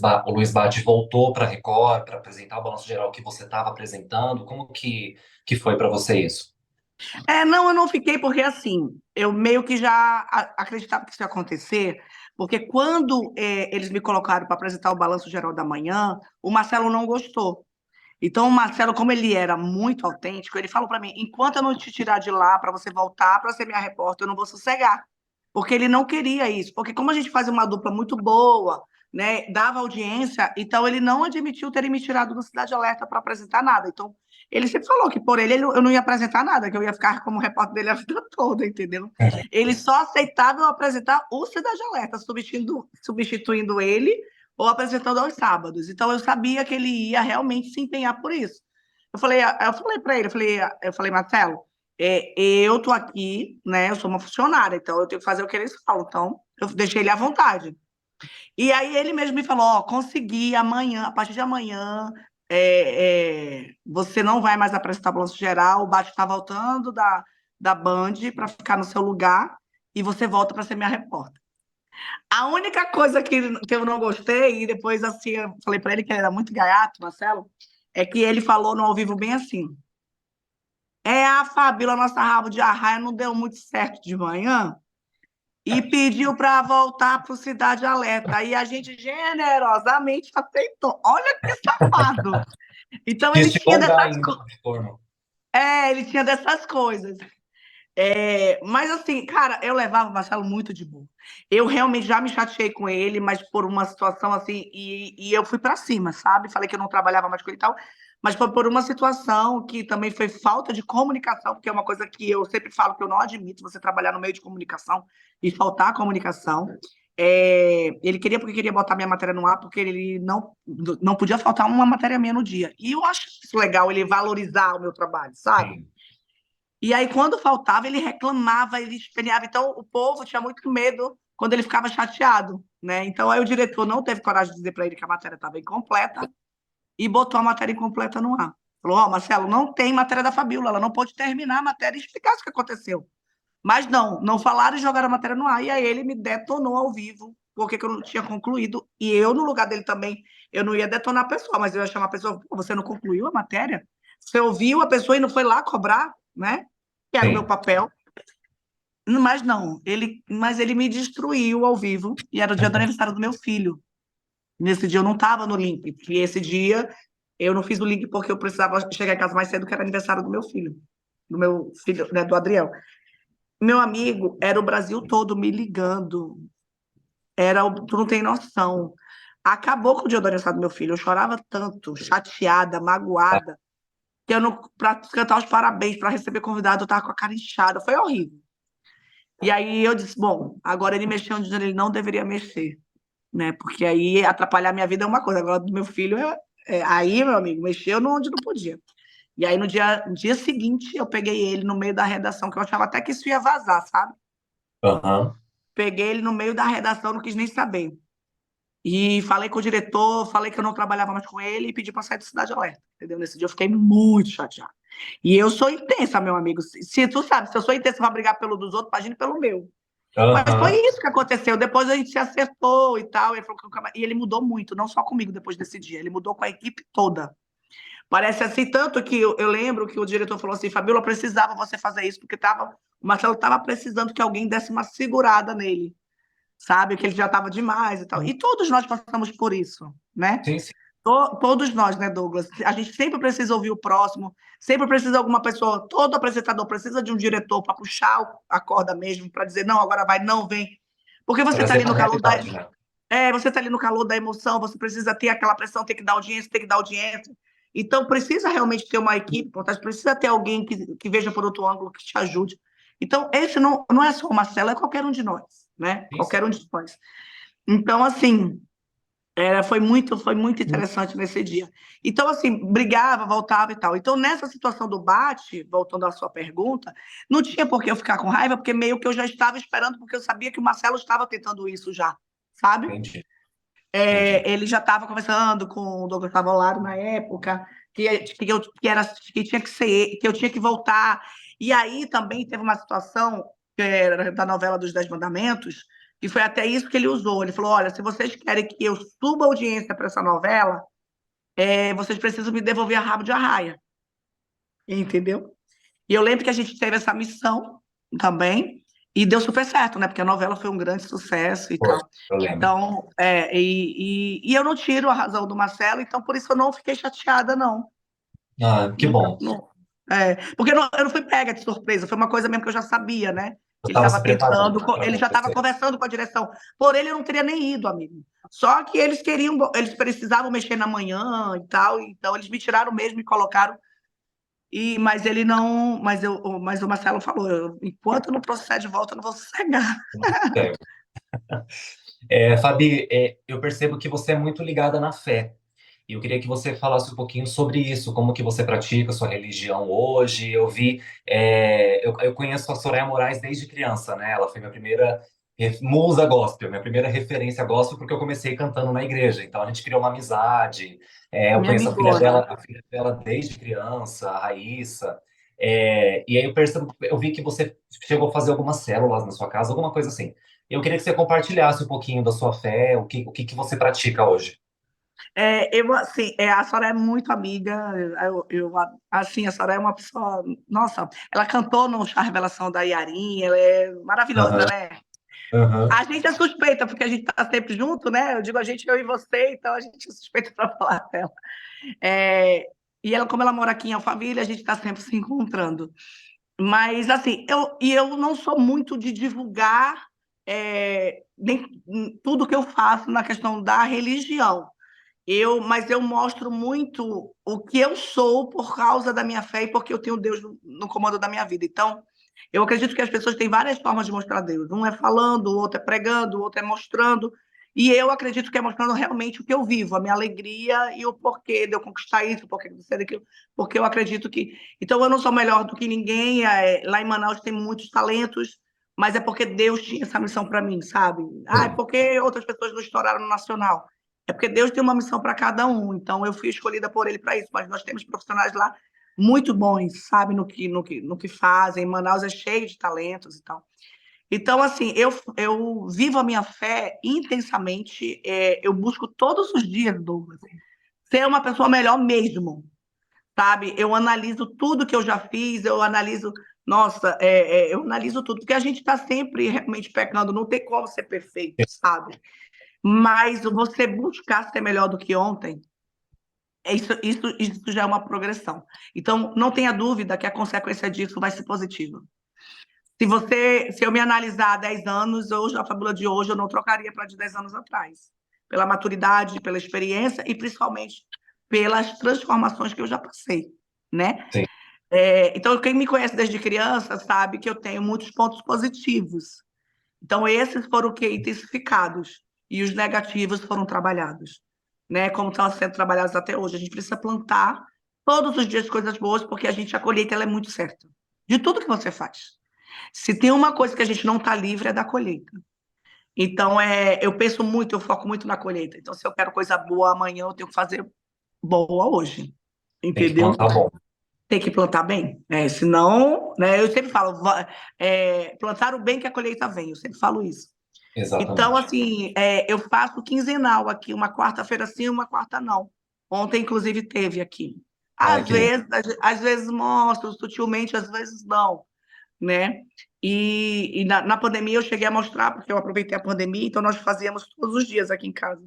Bate voltou para a Record para apresentar o Balanço Geral que você estava apresentando? Como que foi para você isso?
Não, eu não fiquei porque assim, eu meio que já acreditava que isso ia acontecer, porque quando eles me colocaram para apresentar o Balanço Geral da Manhã, o Marcelo não gostou. Então, o Marcelo, como ele era muito autêntico, ele falou para mim: enquanto eu não te tirar de lá para você voltar para ser minha repórter, eu não vou sossegar. Porque ele não queria isso. Porque, como a gente fazia uma dupla muito boa, né, dava audiência, então ele não admitiu terem me tirado do Cidade Alerta para apresentar nada. Então, ele sempre falou que por ele eu não ia apresentar nada, que eu ia ficar como repórter dele a vida toda, entendeu? Ele só aceitava eu apresentar o Cidade Alerta, substituindo ele ou apresentando aos sábados. Então eu sabia que ele ia realmente se empenhar por isso. Eu falei para ele, eu falei, Marcelo, eu tô aqui, né? Eu sou uma funcionária, então eu tenho que fazer o que eles falam. Então eu deixei ele à vontade. E aí ele mesmo me falou, ó, consegui amanhã, a partir de amanhã, você não vai mais apresentar balanço geral, o Bate está voltando da Band para ficar no seu lugar e você volta para ser minha repórter. A única coisa que eu não gostei, e depois assim, eu falei para ele que ele era muito gaiato, Marcelo, é que ele falou no ao vivo bem assim: a Fabíola, nossa rabo de arraia, não deu muito certo de manhã e pediu para voltar para o Cidade Alerta. Aí a gente generosamente aceitou. Olha que safado! Então
Quis te gongar ainda no retorno.
ele tinha dessas coisas. Mas assim, cara, eu levava o Marcelo muito de boa. Eu realmente já me chateei com ele, mas por uma situação assim, e eu fui para cima, sabe? Falei que eu não trabalhava mais com ele e tal, mas foi por uma situação que também foi falta de comunicação, porque é uma coisa que eu sempre falo que eu não admito você trabalhar no meio de comunicação e faltar comunicação. Ele queria porque queria botar minha matéria no ar, porque ele não podia faltar uma matéria minha no dia. E eu acho isso legal, ele valorizar o meu trabalho, sabe?
Sim.
E aí, quando faltava, ele reclamava, ele esperneava. Então, o povo tinha muito medo quando ele ficava chateado, né? Então, aí o diretor não teve coragem de dizer para ele que a matéria estava incompleta e botou a matéria incompleta no ar. Falou, ó, Marcelo, não tem matéria da Fabíola, ela não pôde terminar a matéria e explicar o que aconteceu. Mas não falaram e jogaram a matéria no ar. E aí ele me detonou ao vivo, porque eu não tinha concluído. E eu, no lugar dele também, eu não ia detonar a pessoa, mas eu ia chamar a pessoa, você não concluiu a matéria? Você ouviu a pessoa e não foi lá cobrar, né? Que era o meu
Sim.
papel. Mas não, mas ele me destruiu ao vivo, e era o dia do aniversário do meu filho. Nesse dia eu não estava no link, e esse dia eu não fiz o link porque eu precisava chegar em casa mais cedo, que era aniversário do meu filho, né, do Adriel. Meu amigo, era o Brasil todo me ligando. Tu não tem noção. Acabou com o dia do aniversário do meu filho. Eu chorava tanto, chateada, magoada, que eu não, para cantar os parabéns, para receber convidado, eu tava com a cara inchada. Foi horrível. E aí eu disse, bom, agora ele mexeu onde ele não deveria mexer, né? Porque aí atrapalhar minha vida é uma coisa, agora do meu filho aí, meu amigo, mexeu onde não podia. E aí no dia seguinte eu peguei ele no meio da redação, que eu achava até que isso ia vazar, sabe?
Aham.
Peguei ele no meio da redação, não quis nem saber. E falei com o diretor, falei que eu não trabalhava mais com ele e pedi para sair do Cidade Alerta, entendeu? Nesse dia eu fiquei muito chateada. E eu sou intensa, meu amigo. Se tu sabe, se eu sou intensa para brigar pelo dos outros, imagine pelo meu. Mas foi
Aham.
isso que aconteceu. Depois a gente se acertou e tal. Ele falou que nunca mais... E ele mudou muito, não só comigo depois desse dia, ele mudou com a equipe toda. Parece assim, tanto que eu lembro que o diretor falou assim: Fabiola, precisava você fazer isso, porque o Marcelo estava precisando que alguém desse uma segurada nele, sabe? Que ele já estava demais e tal. E todos nós passamos por isso, né?
Sim, sim.
Todos nós, né, Douglas? A gente sempre precisa ouvir o próximo, sempre precisa de alguma pessoa, todo apresentador precisa de um diretor para puxar a corda mesmo, para dizer, não, agora vai, não, vem. Porque você está
Trazer
ali
para
no
a
calor da.
realidade, né?
Você está ali no calor da emoção, você precisa ter aquela pressão, ter que dar audiência, ter que dar audiência. Então, precisa realmente ter uma equipe, precisa ter alguém que veja por outro ângulo, que te ajude. Então, esse não é só o Marcelo, é qualquer um de nós, né?
Sim, sim.
Qualquer um de nós. Então, assim, foi muito interessante nesse dia. Então, assim, brigava, voltava e tal. Então, nessa situação do bate, voltando à sua pergunta, não tinha por que eu ficar com raiva, porque meio que eu já estava esperando, porque eu sabia que o Marcelo estava tentando isso já, sabe?
Entendi, entendi.
Ele já estava conversando com o Douglas Tavolaro na época, que tinha que ser, que eu tinha que voltar. E aí também teve uma situação que era da novela dos Dez Mandamentos, e foi até isso que ele usou. Ele falou: olha, se vocês querem que eu suba a audiência para essa novela, vocês precisam me devolver a rabo de arraia. Entendeu? E eu lembro que a gente teve essa missão também, e deu super certo, né? Porque a novela foi um grande sucesso e
Foi,
tal.
eu lembro.
Então, e eu não tiro a razão do Marcelo, então por isso eu não fiquei chateada, não.
Ah, que
Nunca,
bom.
não. Porque eu não fui pega de surpresa, foi uma coisa mesmo que eu já sabia, né?
Eu
Que ele
estava
estava
se preparando
tentando,
para
ele já estava
acontecer.
conversando com a direção. Por ele, eu não teria nem ido, amigo. Só que eles precisavam mexer na manhã e tal, então eles me tiraram mesmo e colocaram. Mas ele não, mas o Marcelo falou: enquanto não processar de volta, eu não vou sossegar.
Fabi, eu percebo que você é muito ligada na fé. E eu queria que você falasse um pouquinho sobre isso, como que você pratica a sua religião hoje. Eu conheço a Soraya Moraes desde criança, né? Ela foi minha primeira musa gospel, minha primeira referência gospel, porque eu comecei cantando na igreja. Então a gente criou uma amizade. Eu
Minha
conheço
amigona.
a filha dela desde criança, a Raíssa. E aí eu vi que você chegou a fazer algumas células na sua casa, alguma coisa assim. Eu queria que você compartilhasse um pouquinho da sua fé, o que você pratica hoje.
Assim, a Soraya é muito amiga. Assim, a Soraya é uma pessoa. Nossa, ela cantou no Chá Revelação da Yarin, ela é maravilhosa,
Aham,
né?
aham,
A gente é suspeita, porque a gente está sempre junto, né? Eu digo a gente, eu e você, então a gente é suspeita para falar dela. É, e ela, como ela mora aqui em Alphaville, a gente está sempre se encontrando. Mas, assim, eu não sou muito de divulgar nem tudo que eu faço na questão da religião. Mas eu mostro muito o que eu sou por causa da minha fé e porque eu tenho Deus no comando da minha vida. Então, eu acredito que as pessoas têm várias formas de mostrar Deus. Um é falando, o outro é pregando, o outro é mostrando. E eu acredito que é mostrando realmente o que eu vivo, a minha alegria e o porquê de eu conquistar isso, o porquê de ser daquilo. Porque eu acredito que. Então, eu não sou melhor do que ninguém. Lá em Manaus tem muitos talentos, mas é porque Deus tinha essa missão para mim, sabe? É
sim.
porque outras pessoas não estouraram no nacional. É porque Deus tem uma missão para cada um, então eu fui escolhida por Ele para isso. Mas nós temos profissionais lá muito bons, sabe, no que fazem. Manaus é cheio de talentos e tal. Então, assim, eu vivo a minha fé intensamente. Eu busco todos os dias, Douglas, ser uma pessoa melhor mesmo, sabe? Eu analiso tudo que eu já fiz, eu analiso. Nossa, eu analiso tudo, porque a gente está sempre realmente pecando, não tem como ser perfeito, sabe? Mas você buscar ser melhor do que ontem, isso já é uma progressão. Então, não tenha dúvida que a consequência disso vai ser positiva. Se eu me analisar há 10 anos, hoje, a Fabíola de hoje, eu não trocaria para de 10 anos atrás. Pela maturidade, pela experiência e principalmente pelas transformações que eu já passei, né?
Sim.
Então, quem me conhece desde criança sabe que eu tenho muitos pontos positivos. Então, esses foram que intensificados e os negativos foram trabalhados, né? Como estão sendo trabalhados até hoje. A gente precisa plantar todos os dias coisas boas, porque a colheita ela é muito certa. De tudo que você faz. Se tem uma coisa que a gente não está livre, é da colheita. Então, eu penso muito, eu foco muito na colheita. Então, se eu quero coisa boa amanhã, eu tenho que fazer boa hoje.
Tem que
Entendeu?
plantar bom.
Tem que plantar bem. Senão, né, eu sempre falo, plantar o bem que a colheita vem. Eu sempre falo isso. Então,
Exatamente.
assim, eu faço quinzenal aqui, uma quarta-feira sim, uma quarta não. Ontem, inclusive, teve aqui.
Ai, que lindo.
Às vezes mostro sutilmente, às vezes não, né? E na pandemia eu cheguei a mostrar, porque eu aproveitei a pandemia, então nós fazíamos todos os dias aqui em casa.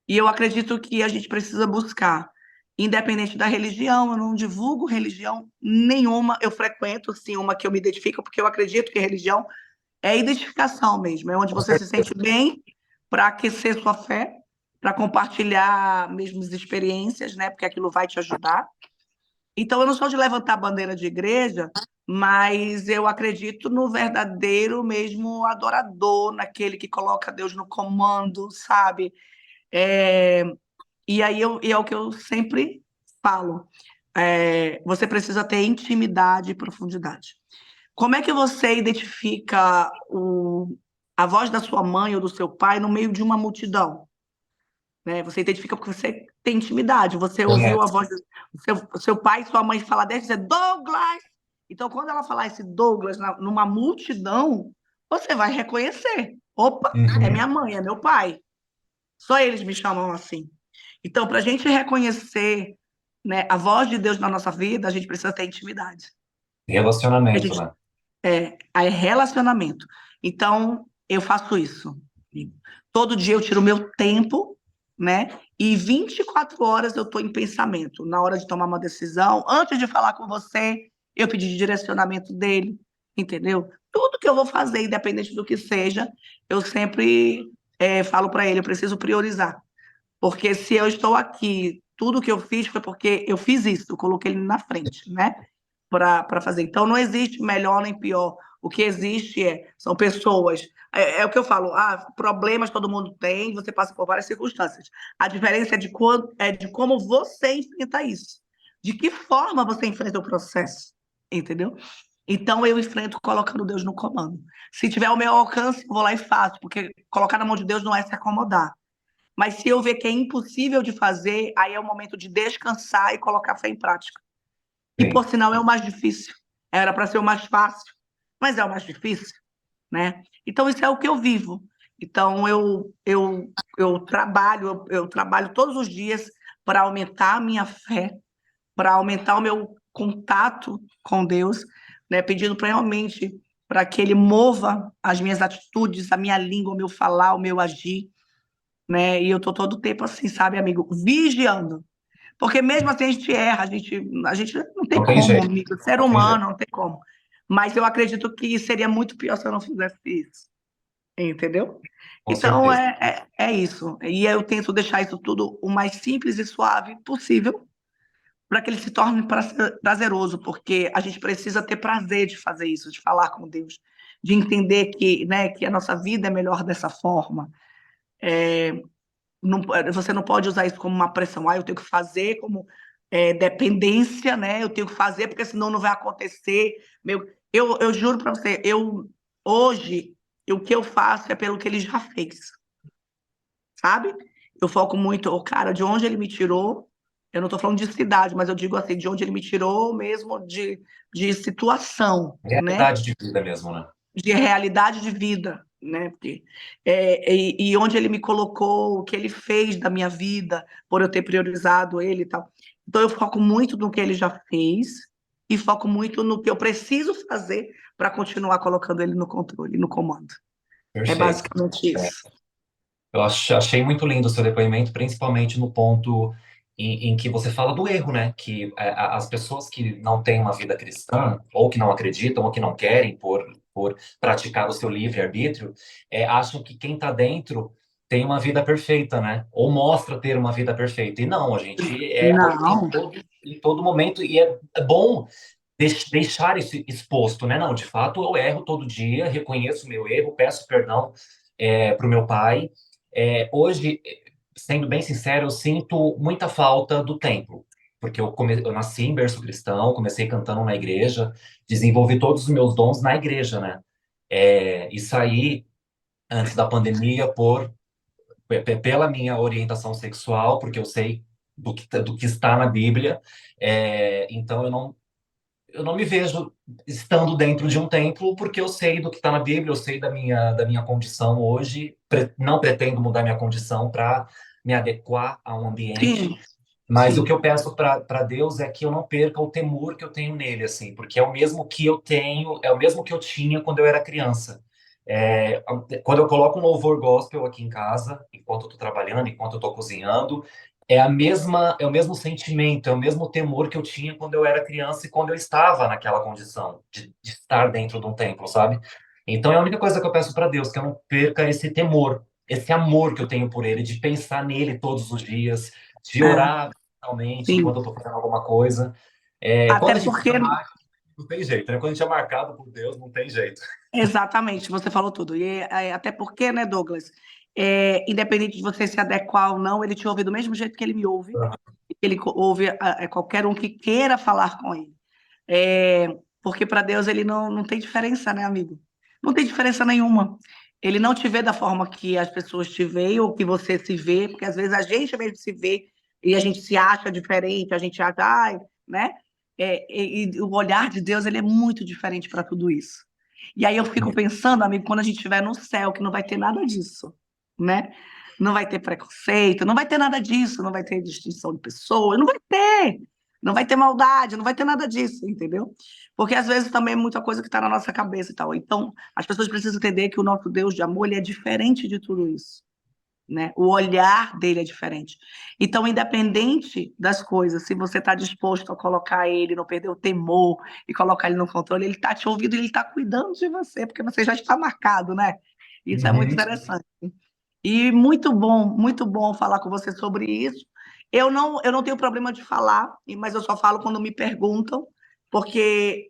E eu acredito que a gente precisa buscar, independente da religião, eu não divulgo religião nenhuma, eu frequento, sim, uma que eu me identifico, porque eu acredito que religião é identificação mesmo, é onde
Com
você se
certeza.
sente bem para aquecer sua fé, para compartilhar mesmo as experiências, né? Porque aquilo vai te ajudar. Então, eu não sou de levantar bandeira de igreja, mas eu acredito no verdadeiro mesmo adorador, naquele que coloca Deus no comando, sabe? É, e aí e é o que eu sempre falo. Você precisa ter intimidade e profundidade. Como é que você identifica a voz da sua mãe ou do seu pai no meio de uma multidão? Né? Você identifica porque você tem intimidade, você ouviu a
Conhece.
voz do seu pai e sua mãe falar dela e dizer Douglas. Então, quando ela falar esse Douglas numa multidão, você vai reconhecer. Opa, é minha
Uhum.
mãe, é meu pai. Só eles me chamam assim. Então, para a gente reconhecer, né, a voz de Deus na nossa vida, a gente precisa ter intimidade. A
Relacionamento,
gente
né?
é relacionamento. Então, eu faço isso. Todo dia eu tiro o meu tempo, né? E 24 horas eu estou em pensamento. Na hora de tomar uma decisão, antes de falar com você, eu pedi direcionamento dele, entendeu? Tudo que eu vou fazer, independente do que seja, eu sempre falo para ele, eu preciso priorizar. Porque se eu estou aqui, tudo que eu fiz foi porque eu fiz isso, eu coloquei ele na frente, né? Para fazer. Então, não existe melhor nem pior. O que existe são pessoas. É o que eu falo, problemas todo mundo tem, você passa por várias circunstâncias. A diferença é de como você enfrenta isso. De que forma você enfrenta o processo, entendeu? Então, eu enfrento colocando Deus no comando. Se tiver ao meu alcance, eu vou lá e faço, porque colocar na mão de Deus não é se acomodar. Mas se eu ver que é impossível de fazer, aí é o momento de descansar e colocar fé em prática. E, por
Sim,
sinal, é o mais difícil. Era para ser o mais fácil, mas é o mais difícil, né? Então, isso é o que eu vivo. Então, eu trabalho todos os dias para aumentar a minha fé, para aumentar o meu contato com Deus, né? Pedindo para realmente para que Ele mova as minhas atitudes, a minha língua, o meu falar, o meu agir, né? E eu tô todo o tempo assim, sabe, amigo, vigiando. Porque mesmo assim a gente erra, a gente não tem
não tem
como,
jeito,
amigo, ser
não tem jeito,
humano, não tem como. Mas eu acredito que seria muito pior se eu não fizesse isso, entendeu?
com
Então
certeza.
é isso. E eu tento deixar isso tudo o mais simples e suave possível para que ele se torne prazeroso, porque a gente precisa ter prazer de fazer isso, de falar com Deus, de entender que, né, que a nossa vida é melhor dessa forma. Não, você não pode usar isso como uma pressão. Eu tenho que fazer como dependência, né? Eu tenho que fazer porque senão não vai acontecer. Eu juro para você, hoje o que eu faço é pelo que ele já fez, sabe? Eu foco muito, cara, de onde ele me tirou. Eu não estou falando de cidade, mas eu digo assim, de onde ele me tirou mesmo de situação, né?
Realidade de vida mesmo, né?
De realidade de vida, né? Porque, e onde ele me colocou, o que ele fez da minha vida, por eu ter priorizado ele e tal. Então, eu foco muito no que ele já fez e foco muito no que eu preciso fazer para continuar colocando ele no controle, no comando. É
Perfeito.
basicamente
É.
isso.
Achei muito lindo o seu depoimento, principalmente no ponto em que você fala do erro, né? Que as pessoas que não têm uma vida cristã, ou que não acreditam, ou que não querem por praticar o seu livre-arbítrio, acham que quem está dentro tem uma vida perfeita, né? Ou mostra ter uma vida perfeita. E não, a gente erra
Não,
em todo momento, e é bom deixar isso exposto, né? Não, de fato, eu erro todo dia, reconheço o meu erro, peço perdão para o meu pai. Hoje, sendo bem sincero, eu sinto muita falta do templo, porque eu nasci em berço cristão, comecei cantando na igreja, desenvolvi todos os meus dons na igreja, né? E saí antes da pandemia pela minha orientação sexual, porque eu sei do que está na Bíblia, então eu não me vejo estando dentro de um templo, porque eu sei do que está na Bíblia, eu sei da minha condição hoje, não pretendo mudar minha condição para me adequar a um ambiente,
sim,
mas o que
sim,
eu peço para Deus é que eu não perca o temor que eu tenho nele, assim, porque é o mesmo que eu tenho, é o mesmo que eu tinha quando eu era criança. É, quando eu coloco um louvor gospel aqui em casa, enquanto eu estou trabalhando, enquanto eu estou cozinhando, é o mesmo sentimento, é o mesmo temor que eu tinha quando eu era criança e quando eu estava naquela condição de estar dentro de um templo, sabe? Então é a única coisa que eu peço para Deus, que eu não perca esse temor, esse amor que eu tenho por Ele, de pensar nele todos os dias, de
é,
orar realmente
sim.
enquanto eu estou fazendo alguma coisa.
Até
Quando a gente
porque,
fica marcado, não tem jeito, né? Quando a gente é marcado por Deus, não tem jeito.
exatamente, você falou tudo. E até porque, né, Douglas? independente de você se adequar ou não, ele te ouve do mesmo jeito que ele me ouve. Ele ouve qualquer um que queira falar com ele. Porque para Deus ele não tem diferença, né, amigo? Não tem diferença nenhuma. Ele não te vê da forma que as pessoas te veem ou que você se vê, porque às vezes a gente mesmo se vê e a gente se acha diferente, a gente acha, ai, né? E o olhar de Deus ele é muito diferente para tudo isso. E aí eu fico pensando, amigo, quando a gente estiver no céu, que não vai ter nada disso, né? Não vai ter preconceito, não vai ter nada disso, não vai ter distinção de pessoas, não vai ter maldade, não vai ter nada disso, entendeu? Porque às vezes também é muita coisa que está na nossa cabeça e tal. Então, as pessoas precisam entender que o nosso Deus de amor ele é diferente de tudo isso, né? O olhar dele é diferente. Então, independente das coisas, se você está disposto a colocar ele, não perder o temor e colocar ele no controle, ele está te ouvindo e ele está cuidando de você, porque você já está marcado, né? Isso é muito
Uhum.
interessante. E muito bom falar com você sobre isso. Eu não tenho problema de falar, mas eu só falo quando me perguntam, porque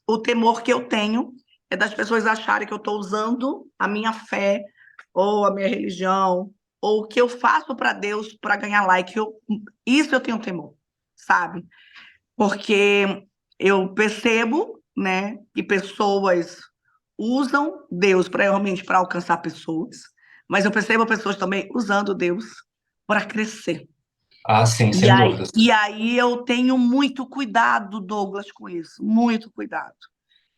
o temor que eu tenho é das pessoas acharem que eu estou usando a minha fé, ou a minha religião, ou o que eu faço para Deus para ganhar like. Isso eu tenho temor, sabe? Porque eu percebo, né, que pessoas usam Deus para realmente para alcançar pessoas, mas eu percebo pessoas também usando Deus para crescer.
Ah, sim,
E
sem
aí,
dúvidas.
e aí eu tenho muito cuidado, Douglas, com isso, muito cuidado.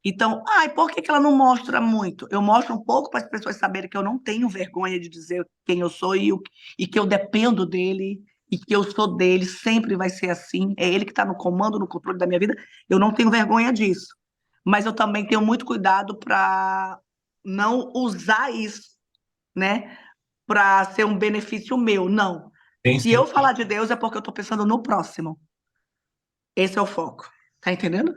Então, por que que ela não mostra muito? Eu mostro um pouco para as pessoas saberem que eu não tenho vergonha de dizer quem eu sou e que eu dependo dele e que eu sou dele, sempre vai ser assim. É ele que está no comando, no controle da minha vida. Eu não tenho vergonha disso. Mas eu também tenho muito cuidado para não usar isso, né, para ser um benefício meu. Não.
Sim,
Se eu
sim,
falar de Deus é porque eu estou pensando no próximo. Esse é o foco. Tá entendendo?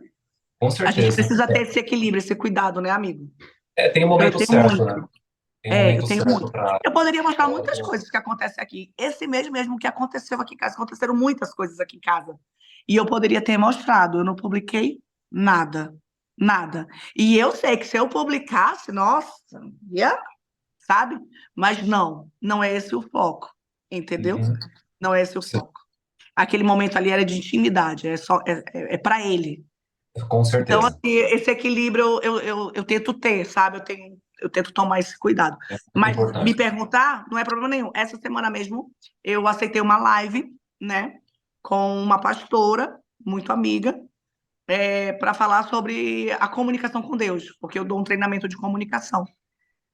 com
A gente
certeza.
precisa ter esse equilíbrio, esse cuidado, né, amigo?
Tem um
Então, eu
momento
tenho
certo, né?
muito.
Tem um momento
Eu tenho
certo
muito.
para.
Eu poderia mostrar muitas coisas que acontecem aqui. Esse mês mesmo que aconteceu aqui em casa, aconteceram muitas coisas aqui em casa. E eu poderia ter mostrado, eu não publiquei nada. Nada. E eu sei que se eu publicasse, nossa, ia, sabe? Mas não é esse o foco, entendeu?
Uhum.
Não é esse o foco. Aquele momento ali era de intimidade, é para ele.
Com
Então,
certeza.
assim, esse equilíbrio eu tento ter, sabe? Eu tento tomar esse cuidado.
É muito
Mas me
importante.
perguntar, não é problema nenhum. Essa semana mesmo, eu aceitei uma live, né, com uma pastora, muito amiga, para falar sobre a comunicação com Deus, porque eu dou um treinamento de comunicação.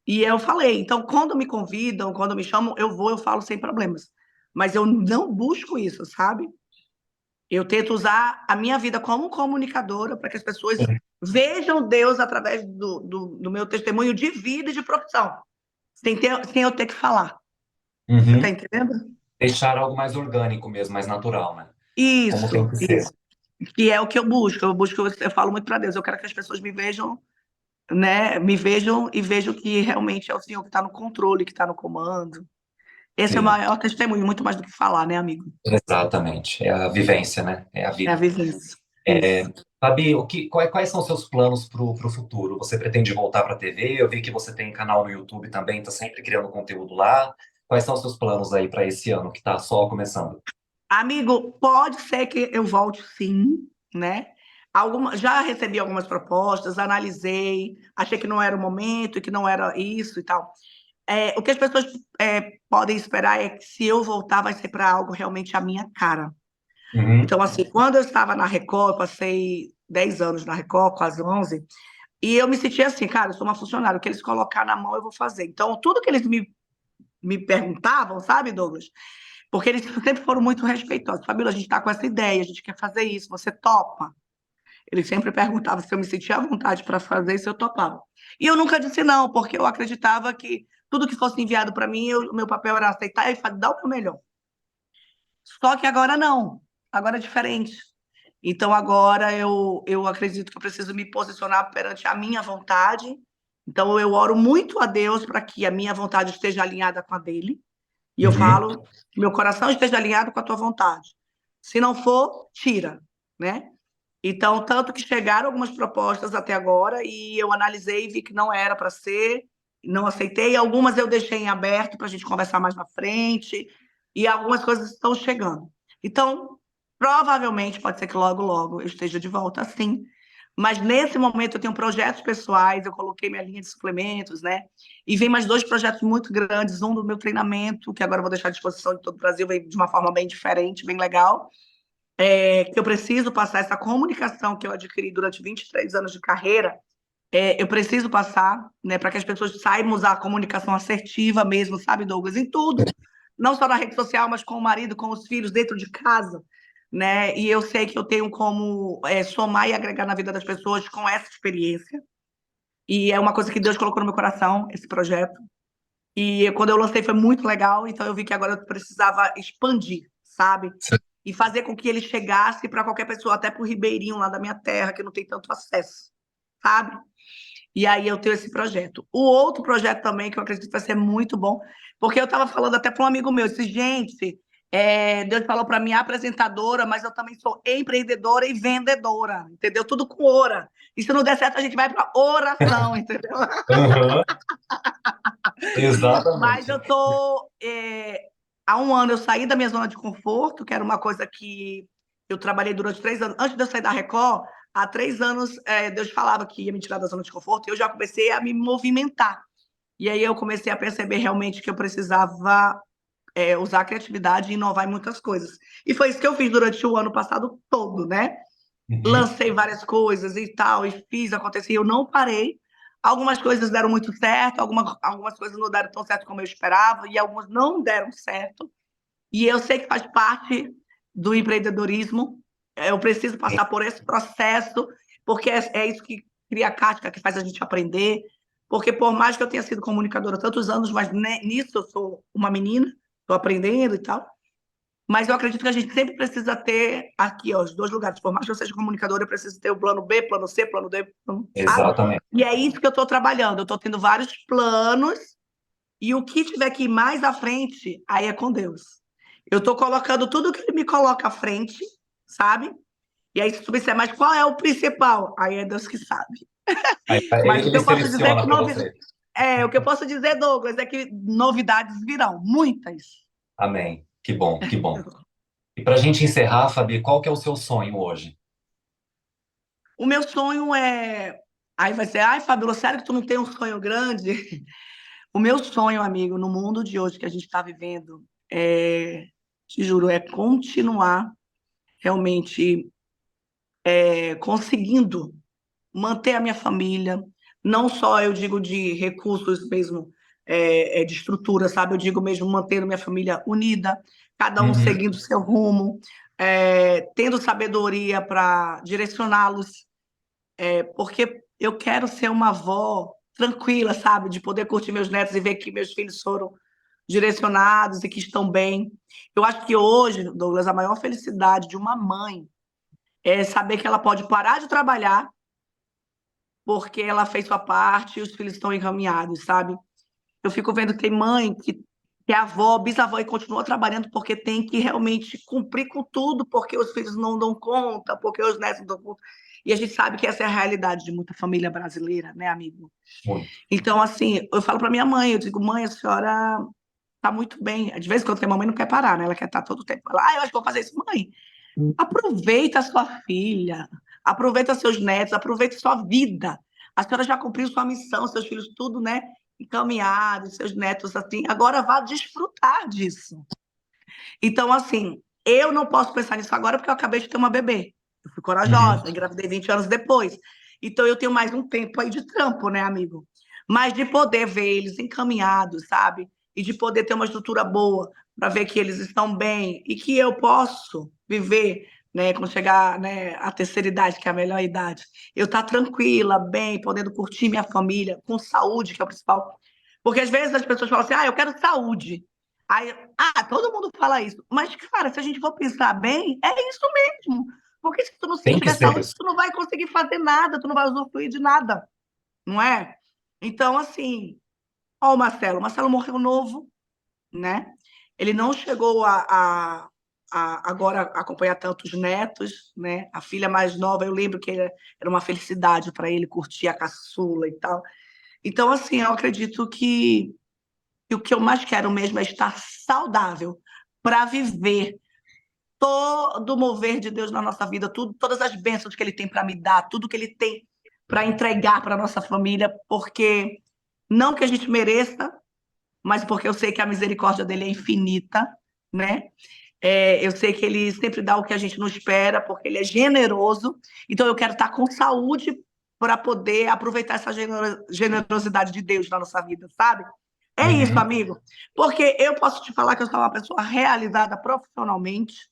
E eu falei, então, quando me convidam, quando me chamam, eu vou, eu falo sem problemas. Mas eu não busco isso, sabe? Eu tento usar a minha vida como comunicadora para que as pessoas vejam Deus através do meu testemunho de vida e de profissão, sem eu ter que falar. Você está
Uhum.
entendendo?
Deixar algo mais orgânico mesmo, mais natural, né? Como tem
Isso,
que ser.
isso. Que é o que eu busco. Eu falo muito para Deus. Eu quero que as pessoas me vejam, né? Me vejam e vejam que realmente é o Senhor que está no controle, que está no comando. Esse é o
Sim,
maior testemunho, muito mais do que falar, né, amigo?
exatamente. É a vivência, né? É a
É a
vida.
vivência. Isso.
Fabi, quais são os seus planos para o futuro? Você pretende voltar para a TV? Eu vi que você tem canal no YouTube também, está sempre criando conteúdo lá. Quais são os seus planos aí para esse ano que está só começando?
Amigo, pode ser que eu volte sim, né? Já recebi algumas propostas, analisei, achei que não era o momento e que não era isso e tal. O que as pessoas podem esperar é que se eu voltar, vai ser para algo realmente a minha cara.
Uhum,
Então, assim, quando eu estava na Record, eu passei 10 anos na Record, quase 11, e eu me sentia assim, cara, eu sou uma funcionária, o que eles colocar na mão eu vou fazer. Então, tudo que eles me perguntavam, sabe, Douglas? Porque eles sempre foram muito respeitosos. Fabíola, a gente está com essa ideia, a gente quer fazer isso, você topa? Ele sempre perguntava se eu me sentia à vontade para fazer e se eu topava. E eu nunca disse não, porque eu acreditava que tudo que fosse enviado para mim, o meu papel era aceitar e dar o meu melhor. Só que agora não, agora é diferente. Então agora eu acredito que eu preciso me posicionar perante a minha vontade. Então eu oro muito a Deus para que a minha vontade esteja alinhada com a dele. E eu
uhum,
falo que meu coração esteja alinhado com a tua vontade. Se não for, tira, né? Então, tanto que chegaram algumas propostas até agora e eu analisei e vi que não era para ser. não aceitei, algumas eu deixei em aberto para a gente conversar mais na frente, e algumas coisas estão chegando. Então, provavelmente, pode ser que logo, logo eu esteja de volta, sim. Mas nesse momento eu tenho projetos pessoais, eu coloquei minha linha de suplementos, né? E vem mais dois projetos muito grandes, um do meu treinamento, que agora eu vou deixar à disposição de todo o Brasil, vem de uma forma bem diferente, bem legal, que eu preciso passar essa comunicação que eu adquiri durante 23 anos de carreira, eu preciso passar, né, para que as pessoas saibam usar a comunicação assertiva mesmo, sabe, Douglas, em tudo, não só na rede social, mas com o marido, com os filhos, dentro de casa, né? E eu sei que eu tenho como somar e agregar na vida das pessoas com essa experiência. E é uma coisa que Deus colocou no meu coração, esse projeto. E quando eu lancei foi muito legal, então eu vi que agora eu precisava expandir, sabe? E fazer com que ele chegasse para qualquer pessoa, até para o ribeirinho lá da minha terra, que não tem tanto acesso, sabe? E aí eu tenho esse projeto. O outro projeto também, que eu acredito que vai ser muito bom, porque eu estava falando até para um amigo meu, disse, gente, Deus falou para mim apresentadora, mas eu também sou empreendedora e vendedora, entendeu? Tudo com ora. E se não der certo, a gente vai para oração, entendeu?
Aham,
Mas
exatamente.
eu tô. Há um ano eu saí da minha zona de conforto, que era uma coisa que eu trabalhei durante 3 anos. Antes de eu sair da Record, há 3 anos, Deus falava que ia me tirar da zona de conforto, e eu já comecei a me movimentar. E aí eu comecei a perceber realmente que eu precisava usar a criatividade e inovar em muitas coisas. E foi isso que eu fiz durante o ano passado todo, né?
Uhum.
Lancei várias coisas e tal, e fiz acontecer. Eu não parei. Algumas coisas deram muito certo, algumas coisas não deram tão certo como eu esperava, e algumas não deram certo. E eu sei que faz parte do empreendedorismo. Eu preciso passar por esse processo, porque é isso que cria a casca, que faz a gente aprender. Porque por mais que eu tenha sido comunicadora há tantos anos, mas nisso eu sou uma menina, estou aprendendo e tal. Mas eu acredito que a gente sempre precisa ter aqui, ó, os dois lugares. Por mais que eu seja comunicadora, eu preciso ter o plano B, plano C, plano D, sabe?
Exatamente.
E é isso que eu estou trabalhando. Eu estou tendo vários planos, e o que tiver que ir mais à frente, aí é com Deus. Eu estou colocando tudo que ele me coloca à frente, sabe? E aí, se tu me disser, mas qual é o principal? Aí é Deus que sabe.
Aí,
Mas o que
ele
eu posso dizer é
seleciona
que
para você.
o que eu posso dizer, Douglas, é que novidades virão, muitas.
Amém. Que bom, que bom. E para a gente encerrar, Fabi, qual que é o seu sonho hoje?
O meu sonho é. Aí vai ser, ai, Fabíola, sério que tu não tem um sonho grande? O meu sonho, amigo, no mundo de hoje que a gente está vivendo, te juro, é continuar realmente conseguindo manter a minha família, não só eu digo de recursos mesmo, de estrutura, sabe? Eu digo mesmo mantendo minha família unida, cada um
Uhum.
seguindo seu rumo, tendo sabedoria para direcioná-los, porque eu quero ser uma avó tranquila, sabe? De poder curtir meus netos e ver que meus filhos foram direcionados e que estão bem. Eu acho que hoje, Douglas, a maior felicidade de uma mãe é saber que ela pode parar de trabalhar porque ela fez sua parte e os filhos estão encaminhados, sabe? Eu fico vendo que tem mãe que é avó, bisavó e continua trabalhando porque tem que realmente cumprir com tudo, porque os filhos não dão conta, porque os netos não dão conta. E a gente sabe que essa é a realidade de muita família brasileira, né, amigo?
Muito.
Então, assim, eu falo para minha mãe, eu digo, mãe, a senhora está muito bem. De vez em quando a mamãe não quer parar, né? Ela quer estar todo o tempo. Ela, eu acho que vou fazer isso. Mãe, aproveita a sua filha, aproveita seus netos, aproveita sua vida. A senhora já cumpriu sua missão, seus filhos tudo, né, encaminhados, seus netos assim. Agora vá desfrutar disso. Então, assim, eu não posso pensar nisso agora porque eu acabei de ter uma bebê. Eu fui
Uhum.
corajosa, engravidei 20 anos depois. Então, eu tenho mais um tempo aí de trampo, né, amigo? Mas de poder ver eles encaminhados, sabe? E de poder ter uma estrutura boa para ver que eles estão bem e que eu posso viver, né, quando chegar, né, à terceira idade, que é a melhor idade. Eu estar tranquila, bem, podendo curtir minha família, com saúde, que é o principal. Porque às vezes as pessoas falam assim, eu quero saúde. Aí, todo mundo fala isso. Mas, cara, se a gente for pensar bem, é isso mesmo. Porque se tu não
Tem que
tiver
ser
saúde,
isso.
tu não vai conseguir fazer nada, tu não vai usufruir de nada, não é? Então, assim, ó, o Marcelo morreu novo, né? Ele não chegou a agora acompanhar tantos netos, né? A filha mais nova, eu lembro que era uma felicidade para ele curtir a caçula e tal. Então, assim, eu acredito que o que eu mais quero mesmo é estar saudável para viver todo o mover de Deus na nossa vida, tudo, todas as bênçãos que Ele tem para me dar, tudo que Ele tem para entregar para nossa família, porque não que a gente mereça, mas porque eu sei que a misericórdia dele é infinita, né? Eu sei que ele sempre dá o que a gente não espera, porque ele é generoso. Então eu quero estar com saúde para poder aproveitar essa generosidade de Deus na nossa vida, sabe? É isso,
Uhum,
amigo. Porque eu posso te falar que eu sou uma pessoa realizada profissionalmente,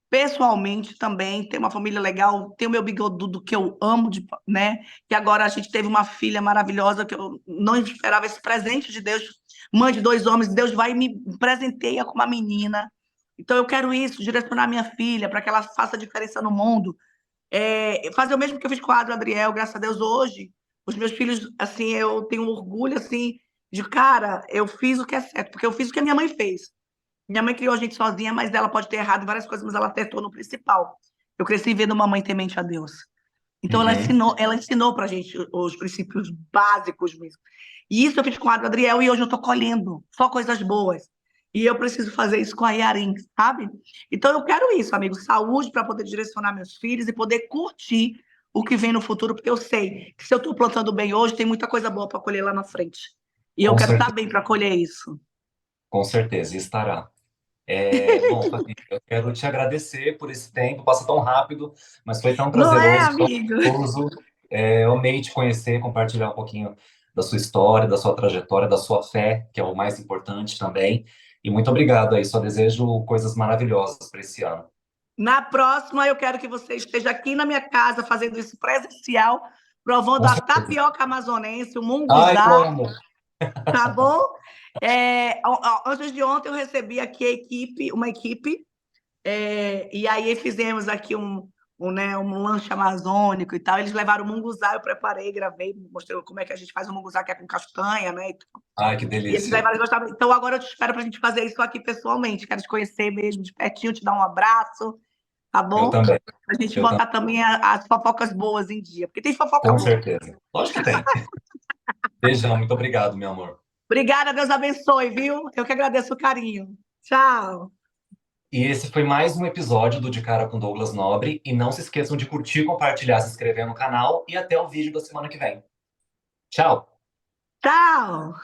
pessoalmente também, tenho uma família legal, tenho meu bigodudo que eu amo, né? Que agora a gente teve uma filha maravilhosa que eu não esperava esse presente de Deus, mãe de dois homens, Deus vai e me presenteia com uma menina. Então eu quero isso, direcionar minha filha para que ela faça diferença no mundo. Fazer o mesmo que eu fiz com a Adriel, graças a Deus hoje, os meus filhos, assim, eu tenho orgulho, assim, de cara, eu fiz o que é certo, porque eu fiz o que a minha mãe fez. Minha mãe criou a gente sozinha, mas ela pode ter errado em várias coisas, mas ela acertou no principal. Eu cresci vendo uma mãe temente a Deus. Então
uhum.
ela ensinou pra gente os princípios básicos mesmo. E isso eu fiz com a Adriel e hoje eu tô colhendo só coisas boas. E eu preciso fazer isso com a Yarin, sabe? Então eu quero isso, amigo, saúde para poder direcionar meus filhos e poder curtir o que vem no futuro, porque eu sei que se eu estou plantando bem hoje, tem muita coisa boa para colher lá na frente. E eu
Com
quero estar
certeza,
bem para colher isso.
com certeza, e estará. Bom, Fabi, eu quero te agradecer por esse tempo, passa tão rápido, mas foi tão
Não é,
prazeroso, tão
amigo?
gostoso. Eu amei te conhecer, compartilhar um pouquinho da sua história, da sua trajetória, da sua fé, que é o mais importante também. E muito obrigado aí, só desejo coisas maravilhosas para esse ano.
Na próxima, eu quero que você esteja aqui na minha casa fazendo isso presencial, provando
Com
a
certeza.
tapioca amazonense, o
Ai, eu
munguzá,
amo.
tá bom? Antes de ontem, eu recebi aqui uma equipe, e aí fizemos aqui né, um lanche amazônico e tal. Eles levaram o munguzá, eu preparei, gravei, mostrei como é que a gente faz o munguzá, que é com castanha, né?
Ai, que
E eles
delícia.
levaram, eles gostaram. Então, agora eu te espero para a gente fazer isso aqui pessoalmente. Quero te conhecer mesmo de pertinho, te dar um abraço, tá
Eu
bom?
também.
A gente
Eu também,
botar também as fofocas boas em dia, porque tem fofoca
com
boa.
certeza. Lógico que tem. Beijão, muito obrigado, meu amor.
Obrigada, Deus abençoe, viu? Eu que agradeço o carinho. Tchau.
E esse foi mais um episódio do De Cara com Douglas Nobre. E não se esqueçam de curtir, compartilhar, se inscrever no canal e até o vídeo da semana que vem. Tchau!
Tchau.